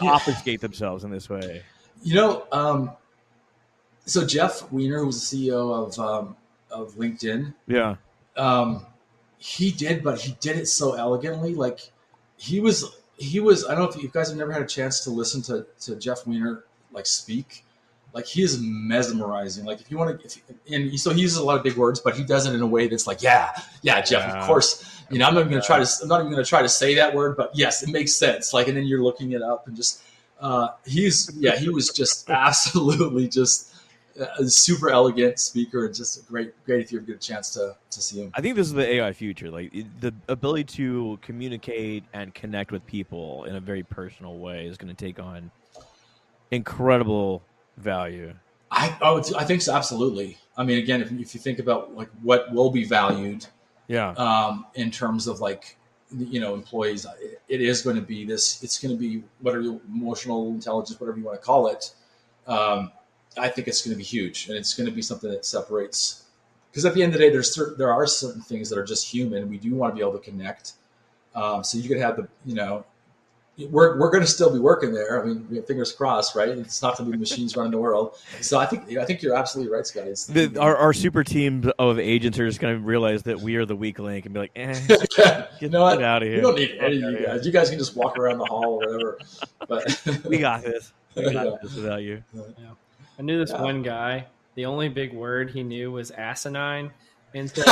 obfuscate themselves in this way. So Jeff Weiner, who was the CEO of LinkedIn, he did it so elegantly. Like he was. I don't know if you guys have never had a chance to listen to Jeff Weiner like speak. Like, he is mesmerizing. Like, if you want to, so he uses a lot of big words, but he does it in a way that's like, Jeff, of course. I'm not even going to try to say that word, but yes, it makes sense. Like, and then you're looking it up and just, he was just absolutely just a super elegant speaker, and just great if you ever get a chance to see him. I think this is the AI future, like the ability to communicate and connect with people in a very personal way is going to take on incredible value. I think so, absolutely. I mean, again, if you think about like what will be valued, in terms of like, employees, it is going to be this. It's going to be whatever emotional intelligence, whatever you want to call it. I think it's going to be huge, and it's going to be something that separates. Because at the end of the day, there are certain things that are just human. We do want to be able to connect. So you could have we're going to still be working there. I mean, fingers crossed, right? It's not going to be machines running the world. So I think you're absolutely right, Scotty. Our super team of agents are just going to realize that we are the weak link and be like, get out of here. We don't need any of you guys. You guys can just walk around the hall or whatever. But we got this. We got this without you. Yeah. I knew this one guy. The only big word he knew was asinine. And so,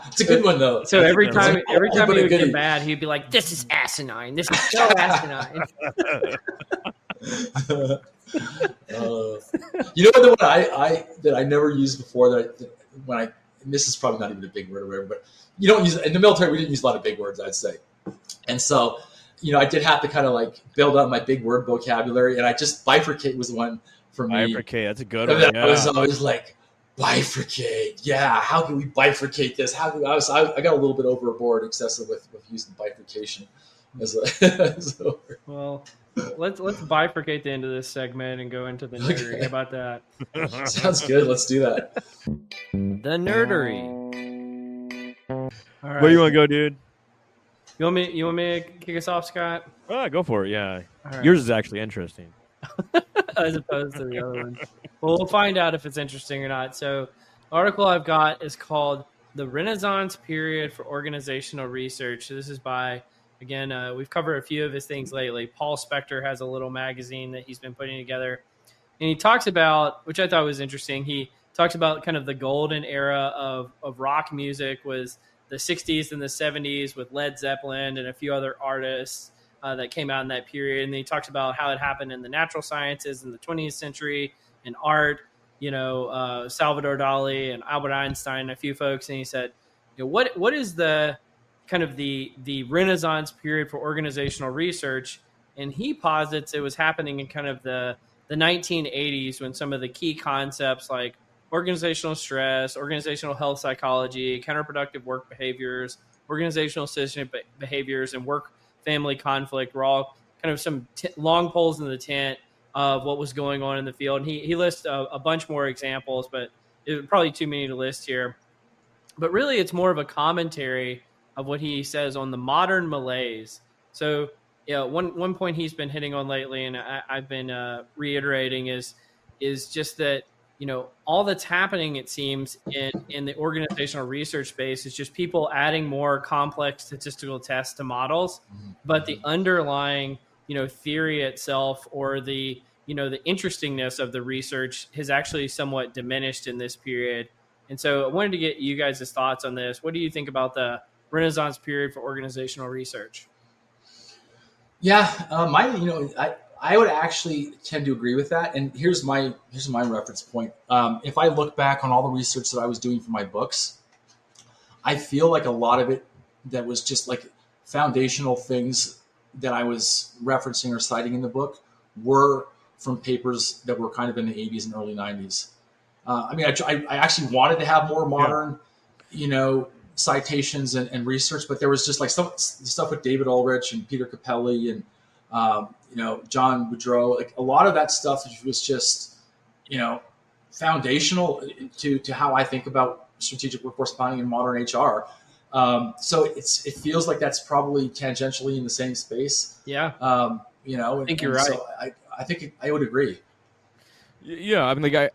it's a good one though. So every time he would get mad, he'd be like, "This is asinine. This is so asinine." The one that I never used before and this is probably not even a big word or whatever, but you don't use in the military. We didn't use a lot of big words, I'd say, and so I did have to kind of like build up my big word vocabulary, and I just bifurcate was the one for me. Bifurcate, that's a good one. I was always like, bifurcate. Yeah. How can we bifurcate this? I got a little bit overboard, excessive with using bifurcation. Well, let's bifurcate the end of this segment and go into the nerdery. How about that? Sounds good. Let's do that. The nerdery. All right. Where you want to go, dude? You want me to kick us off, Scott? Go for it. Yeah. Right. Yours is actually interesting. As opposed to the other one. Well, we'll find out if it's interesting or not. So the article I've got is called The Renaissance Period for Organizational Research. So this is by, again, we've covered a few of his things lately. Paul Spector has a little magazine that he's been putting together. And he talks about, which I thought was interesting, he talks about kind of the golden era of rock music was the 60s and the 70s with Led Zeppelin and a few other artists that came out in that period. And then he talks about how it happened in the natural sciences in the 20th century, in art, Salvador Dali and Albert Einstein, a few folks. And he said, what is the kind of the Renaissance period for organizational research? And he posits it was happening in kind of the 1980s, when some of the key concepts like organizational stress, organizational health psychology, counterproductive work behaviors, organizational system behaviors, and work-family conflict were all kind of some long poles in the tent of what was going on in the field. And he lists a bunch more examples, but it was probably too many to list here. But really, it's more of a commentary of what he says on the modern malaise. So, one point he's been hitting on lately, and I've been reiterating, is just that all that's happening, it seems, in the organizational research space is just people adding more complex statistical tests to models, but the underlying theory itself, or the interestingness of the research, has actually somewhat diminished in this period. And so I wanted to get you guys' thoughts on this. What do you think about the Renaissance period for organizational research? Yeah, I would actually tend to agree with that. And here's my reference point. If I look back on all the research that I was doing for my books, I feel like a lot of it that was just like foundational things that I was referencing or citing in the book were from papers that were kind of in the 80s and early 90s. I actually wanted to have more modern, citations and research, but there was just like some stuff with David Ulrich and Peter Capelli and John Boudreau. Like a lot of that stuff was just foundational to how I think about strategic workforce planning and modern HR. So it feels like that's probably tangentially in the same space. Yeah. I think you're right. So I think I would agree. Yeah, I mean,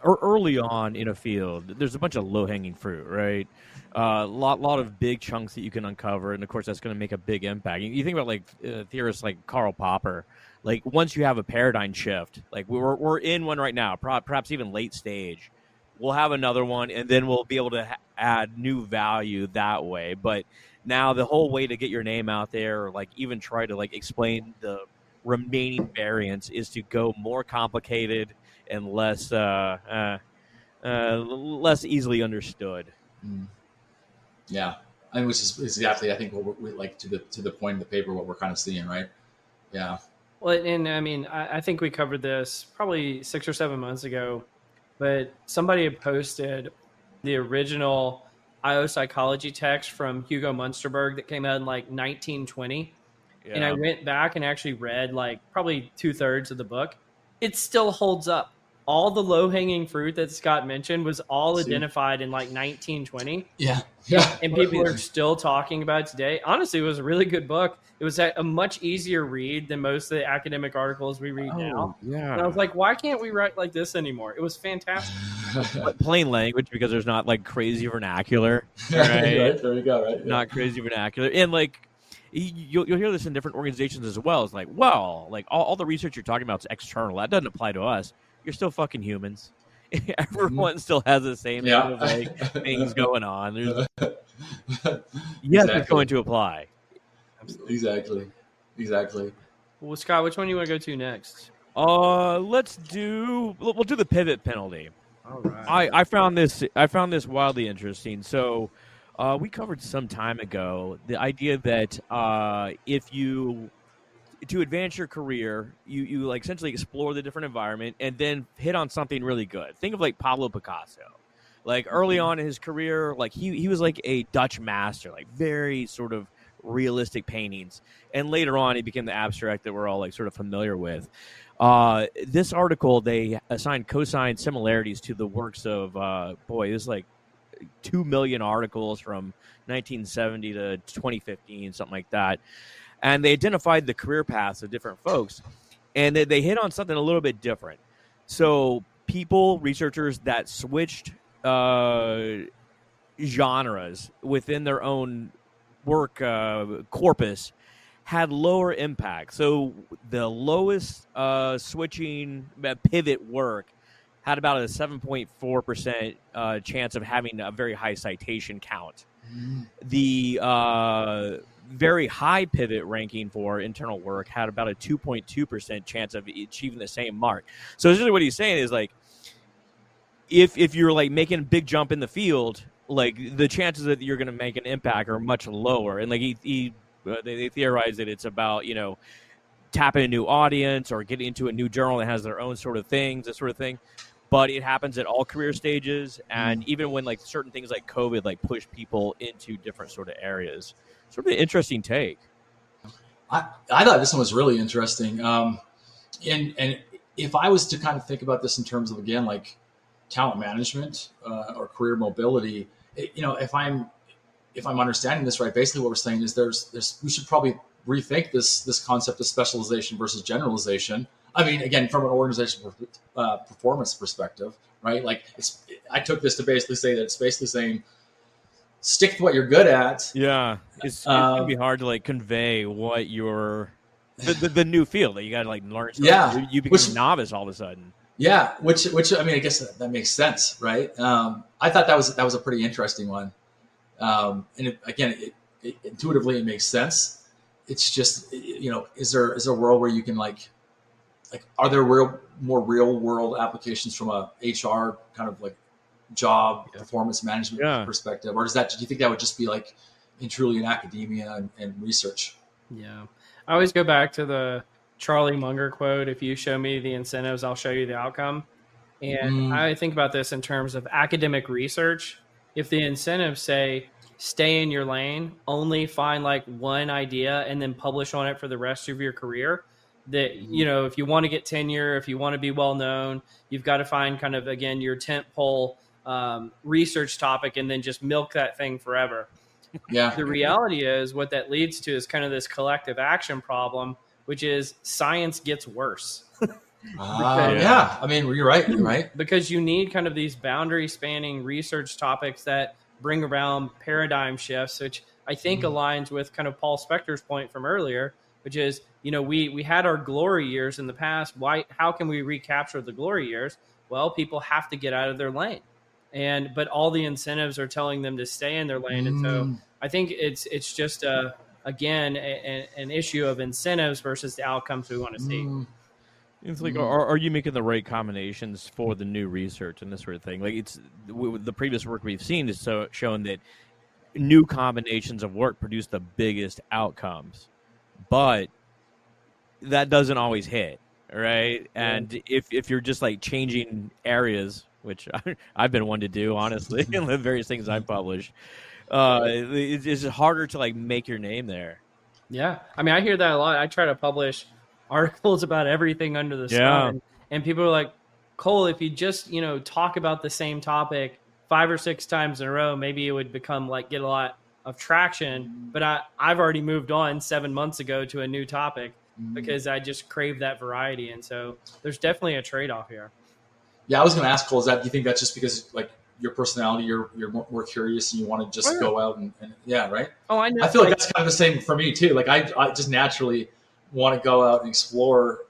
early on in a field, there's a bunch of low-hanging fruit, right? Lot of big chunks that you can uncover, and of course that's going to make a big impact. You think about theorists like Karl Popper. Like once you have a paradigm shift, like we're in one right now, perhaps even late stage. We'll have another one, and then we'll be able to add new value that way. But now the whole way to get your name out there, or like even try to like explain the remaining variants, is to go more complicated and less easily understood. Yeah, and which is exactly, I think, what we like to the point of the paper, what we're kind of seeing, right? Yeah. Well, and I mean, I think we covered this probably 6 or 7 months ago, but somebody had posted the original IO psychology text from Hugo Munsterberg that came out in like 1920. Yeah. And I went back and actually read like probably 2/3 of the book. It still holds up. All the low-hanging fruit that Scott mentioned was all identified in like 1920. Yeah. And people are still talking about it today. Honestly, it was a really good book. It was a much easier read than most of the academic articles we read now. Yeah. And I was like, why can't we write like this anymore? It was fantastic. Plain language, because there's not like crazy vernacular. Right? Right, there you go, right? Yeah. Not crazy vernacular. And like, you'll hear this in different organizations as well. It's like, well, like all the research you're talking about is external. That doesn't apply to us. You're still fucking humans. Everyone still has the same sort of like things going on. Yes, it's going to apply. Absolutely. Exactly. Well, Scott, which one do you want to go to next? We'll do the pivot penalty. All right. I found this wildly interesting. So we covered some time ago the idea that if you to advance your career, you like essentially explore the different environment and then hit on something really good. Think of like Pablo Picasso. Like early on in his career, like he was like a Dutch master, like very sort of realistic paintings. And later on, he became the abstract that we're all like sort of familiar with. This article, they assigned cosine similarities to the works of, this is like 2 million articles from 1970 to 2015, something like that. And they identified the career paths of different folks, and they hit on something a little bit different. So researchers that switched genres within their own work corpus had lower impact. So the lowest switching pivot work had about a 7.4% chance of having a very high citation count. The very high pivot ranking for internal work had about a 2.2% chance of achieving the same mark. So essentially what he's saying is like, if you're like making a big jump in the field, like the chances that you're going to make an impact are much lower. And like they theorize that it's about, tapping a new audience or getting into a new journal that has their own sort of things, that sort of thing. But it happens at all career stages, and even when like certain things like COVID like push people into different sort of areas. Sort of an interesting take. I thought this one was really interesting. And if I was to kind of think about this in terms of, again, like talent management or career mobility, if I'm understanding this right, basically what we're saying is we should probably rethink this concept of specialization versus generalization. I mean, again, from an organizational performance perspective, right? Like I took this to basically say that it's basically saying stick to what you're good at. Yeah, it's gonna be hard to like convey what the new field that you got to like learn. Yeah, you become a novice all of a sudden. Yeah, which I mean, I guess that makes sense, right? I thought that was a pretty interesting one, and it intuitively it makes sense. It's just, is there a world where you can like are there more real world applications from a HR kind of like job performance management perspective, or do you think that would just be like truly in academia and research? Yeah, I always go back to the Charlie Munger quote: "If you show me the incentives, I'll show you the outcome." And I think about this in terms of academic research. If the incentives say stay in your lane, only find like one idea and then publish on it for the rest of your career, that, if you want to get tenure, if you want to be well known, you've got to find kind of, again, your tent pole research topic and then just milk that thing forever. Yeah. The reality is what that leads to is kind of this collective action problem, which is science gets worse. Yeah. I mean, you're right. Because you need kind of these boundary spanning research topics that bring around paradigm shifts, which I think aligns with kind of Paul Spector's point from earlier, which is, we had our glory years in the past. How can we recapture the glory years? Well, people have to get out of their lane, but all the incentives are telling them to stay in their lane. And so I think it's just an issue of incentives versus the outcomes we want to see. It's like, are you making the right combinations for the new research and this sort of thing? Like, it's the previous work we've seen is shown that new combinations of work produce the biggest outcomes, but that doesn't always hit, right? Yeah. And if you're just like changing areas, which I've been one to do, honestly, in the various things I've published, it's harder to like make your name there. Yeah, I mean, I hear that a lot. I try to publish articles about everything under the sun, and people are like, Cole, if you just talk about the same topic 5 or 6 times in a row, maybe it would become like get a lot of traction. But I've already moved on 7 months ago to a new topic because I just crave that variety, and so there's definitely a trade-off here. Yeah, I was going to ask Cole, do you think that's just because like your personality, you're more curious and you want to just go out and right? Oh, I know. I feel like that's kind of the same for me too. Like I just naturally want to go out and explore,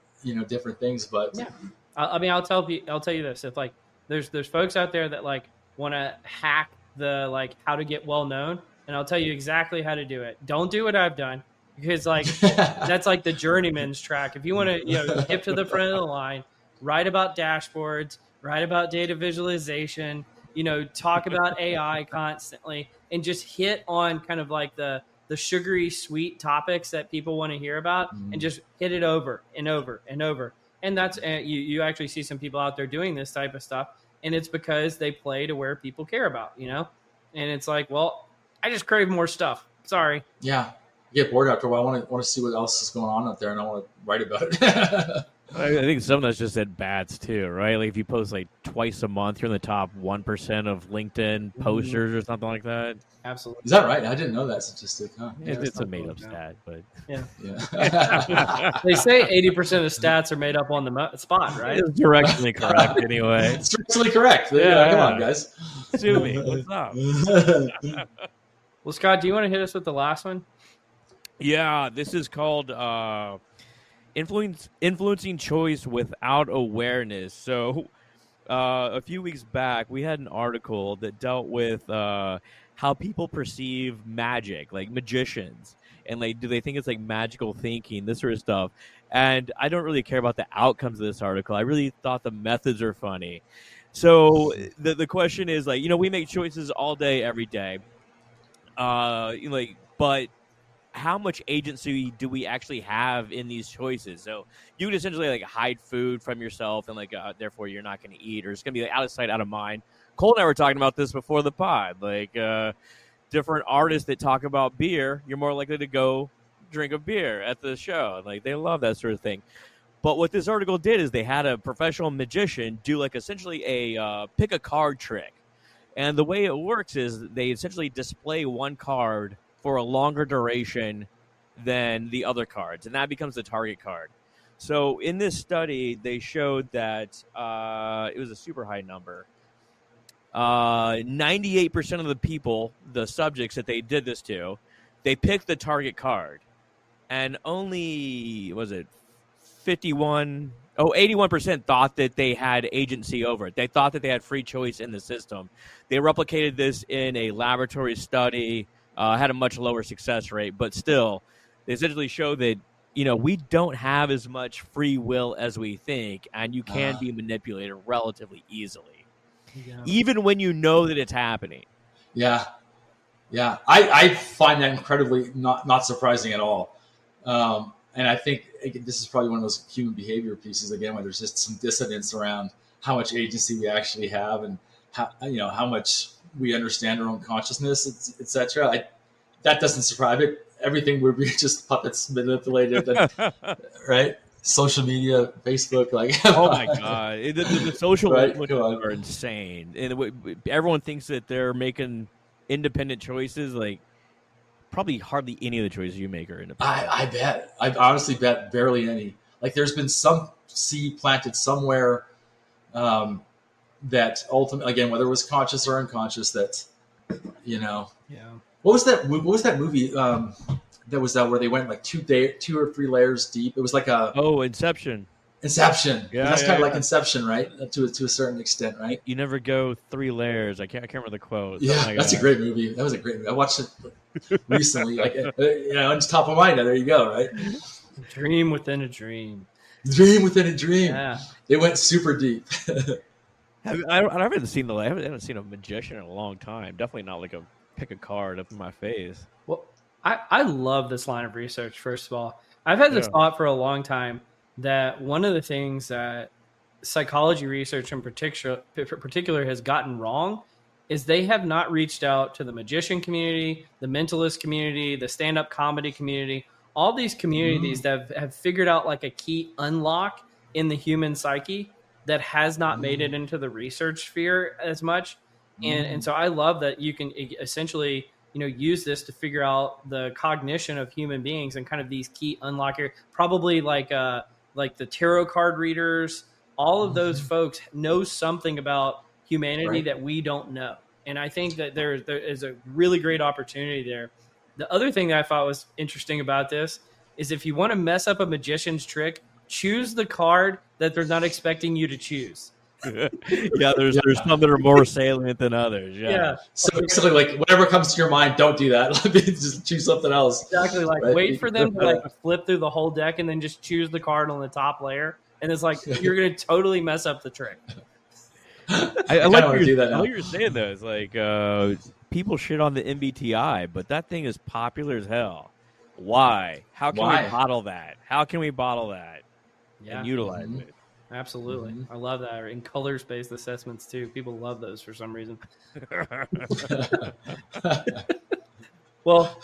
different things. But yeah, I mean, I'll tell you this: if like there's folks out there that like want to hack the like how to get well known, and I'll tell you exactly how to do it. Don't do what I've done, because like that's like the journeyman's track. If you want to get to the front of the line, write about dashboards, write about data visualization, talk about AI constantly, and just hit on kind of like the sugary sweet topics that people want to hear about, and just hit it over and over and over. And that's you actually see some people out there doing this type of stuff, and it's because they play to where people care about, and it's like, well, I just crave more stuff. Sorry. Yeah, you get bored after a while. I want to see what else is going on out there, and I want to write about it. I think some of that's just at bats too, right? Like if you post like twice a month, you're in the top 1% of LinkedIn posters or something like that. Absolutely. Is that right? I didn't know that statistic. Huh? Yeah, it's a made-up stat, but yeah. They say 80% of stats are made up on the spot, right? It's directionally correct, anyway. It's directionally correct. Yeah, come on, guys. Sue me. What's up? Well, Scott, do you want to hit us with the last one? Yeah, this is called influencing choice without awareness. So a few weeks back, we had an article that dealt with how people perceive magic, like magicians, and like, do they think it's like magical thinking, this sort of stuff. And I don't really care about the outcomes of this article. I really thought the methods are funny. So the question is, like, we make choices all day, every day. But how much agency do we actually have in these choices? So you would essentially like hide food from yourself, and like therefore you're not going to eat, or it's going to be like out of sight, out of mind. Cole and I were talking about this before the pod. Like different artists that talk about beer, you're more likely to go drink a beer at the show. Like they love that sort of thing. But what this article did is they had a professional magician do like essentially a pick a card trick. And the way it works is they essentially display one card for a longer duration than the other cards, and that becomes the target card. So in this study, they showed that it was a super high number. 98% of the people, the subjects that they did this to, they picked the target card. And only, 81% thought that they had agency over it. They thought that they had free choice in the system. They replicated this in a laboratory study, had a much lower success rate, but still, they essentially show that, we don't have as much free will as we think, and you can be manipulated relatively easily, even when you know that it's happening. Yeah. I find that incredibly not surprising at all. And I think this is probably one of those human behavior pieces, again, where there's just some dissonance around how much agency we actually have, and how much we understand our own consciousness, etc. That doesn't surprise me. Everything we're just puppets manipulated, right? Social media, Facebook, like oh my god, the social influencers are insane, and everyone thinks that they're making independent choices. Like probably hardly any of the choices you make are independent. I bet. I honestly bet barely any. Like there's been some seed planted somewhere that ultimately, again, whether it was conscious or unconscious, that Yeah. What was that movie that was where they went like 2 or 3 layers deep? It was like Inception. Inception. Yeah, that's kind of like Inception, right? To a certain extent, right? You never go 3 layers. I can't remember the quote. Yeah, that's a great movie. That was a great movie. I watched it recently. Like it's top of mind. There you go, right? Dream within a dream. Dream within a dream. Yeah. They went super deep. I haven't seen a magician in a long time. Definitely not like a pick a card up in my face. Well, I love this line of research. First of all, I've had this thought for a long time that one of the things that psychology research in particular has gotten wrong is they have not reached out to the magician community, the mentalist community, the stand-up comedy community, all these communities that have figured out like a key unlock in the human psyche that has not made it into the research sphere as much. And so I love that you can essentially, use this to figure out the cognition of human beings and kind of these key unlocker, probably like the tarot card readers, all of those folks know something about humanity that we don't know. And I think that there is a really great opportunity there. The other thing that I thought was interesting about this is if you want to mess up a magician's trick, choose the card that they're not expecting you to choose. There's some that are more salient than others. Yeah. So basically, like whatever comes to your mind, don't do that. Just choose something else. Exactly. Like wait for them to flip through the whole deck and then just choose the card on the top layer. And it's like you're going to totally mess up the trick. I like what you're saying though. It's like people shit on the MBTI, but that thing is popular as hell. Why? How can we bottle that? And utilize it? Absolutely. I love that. In colors-based assessments too. People love those for some reason. Well,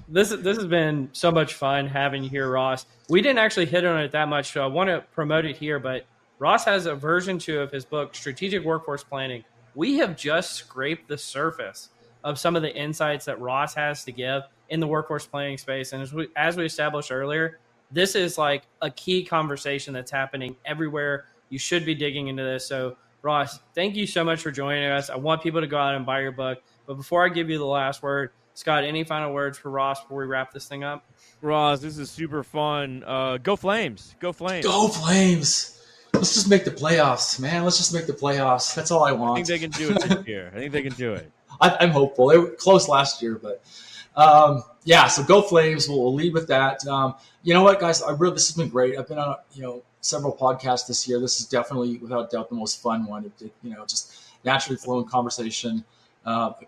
this has been so much fun having you here, Ross. We didn't actually hit on it that much, so I want to promote it here, but Ross has a version 2 of his book, Strategic Workforce Planning. We have just scraped the surface of some of the insights that Ross has to give in the workforce planning space. And as we established earlier, this is like a key conversation that's happening everywhere. You should be digging into this. So, Ross, thank you so much for joining us. I want people to go out and buy your book. But before I give you the last word, Scott, any final words for Ross before we wrap this thing up? Ross, this is super fun. Go Flames. Go Flames. Go Flames. Let's just make the playoffs, man. Let's just make the playoffs. That's all I want. I think they can do it this year. I think they can do it. I'm hopeful. They were close last year, but so go Flames. We'll lead with that. You know what, guys? This has been great. I've been on several podcasts this year. This is definitely, without doubt, the most fun one. Just naturally flowing conversation.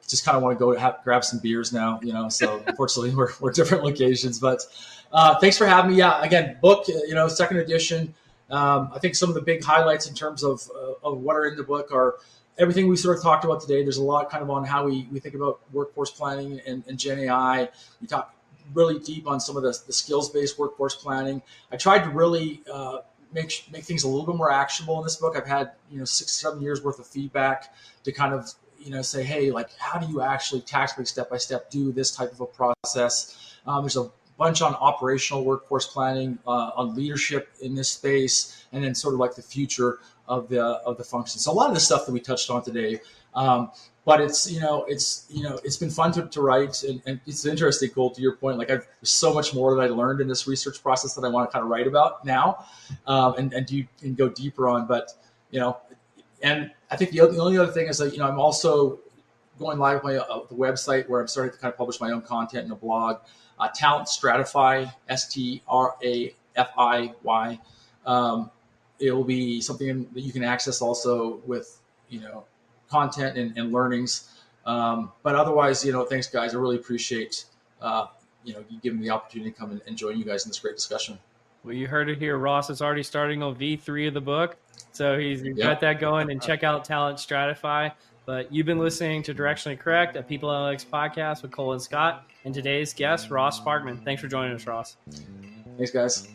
Just kind of want to go grab some beers now. So unfortunately we're different locations, but thanks for having me. Yeah, again, book. Second edition. I think some of the big highlights in terms of what are in the book are everything we sort of talked about today. There's a lot kind of on how we think about workforce planning and Gen AI. We talk really deep on some of the skills-based workforce planning. I tried to really make things a little bit more actionable in this book. I've had 6-7 years worth of feedback to kind of say, hey, like, how do you actually tactically step-by-step do this type of a process? There's a bunch on operational workforce planning, on leadership in this space, and then sort of like the future of the function. So a lot of the stuff that we touched on today, but it's been fun to write, and it's interesting, Cole, to your point. Like, there's so much more that I learned in this research process that I want to kind of write about now, and go deeper on. But and I think the only other thing is that I'm also going live with the website where I'm starting to kind of publish my own content in a blog. Talent Stratify, STRAFIY. It will be something that you can access also with content and learnings. But otherwise, thanks, guys. I really appreciate you giving me the opportunity to come and join you guys in this great discussion. Well, you heard it here. Ross is already starting on V3 of the book, so he's got that going. And check out Talent Stratify. But you've been listening to Directionally Correct, a People Analytics podcast with Cole and Scott, and today's guest, Ross Sparkman. Thanks for joining us, Ross. Thanks, guys.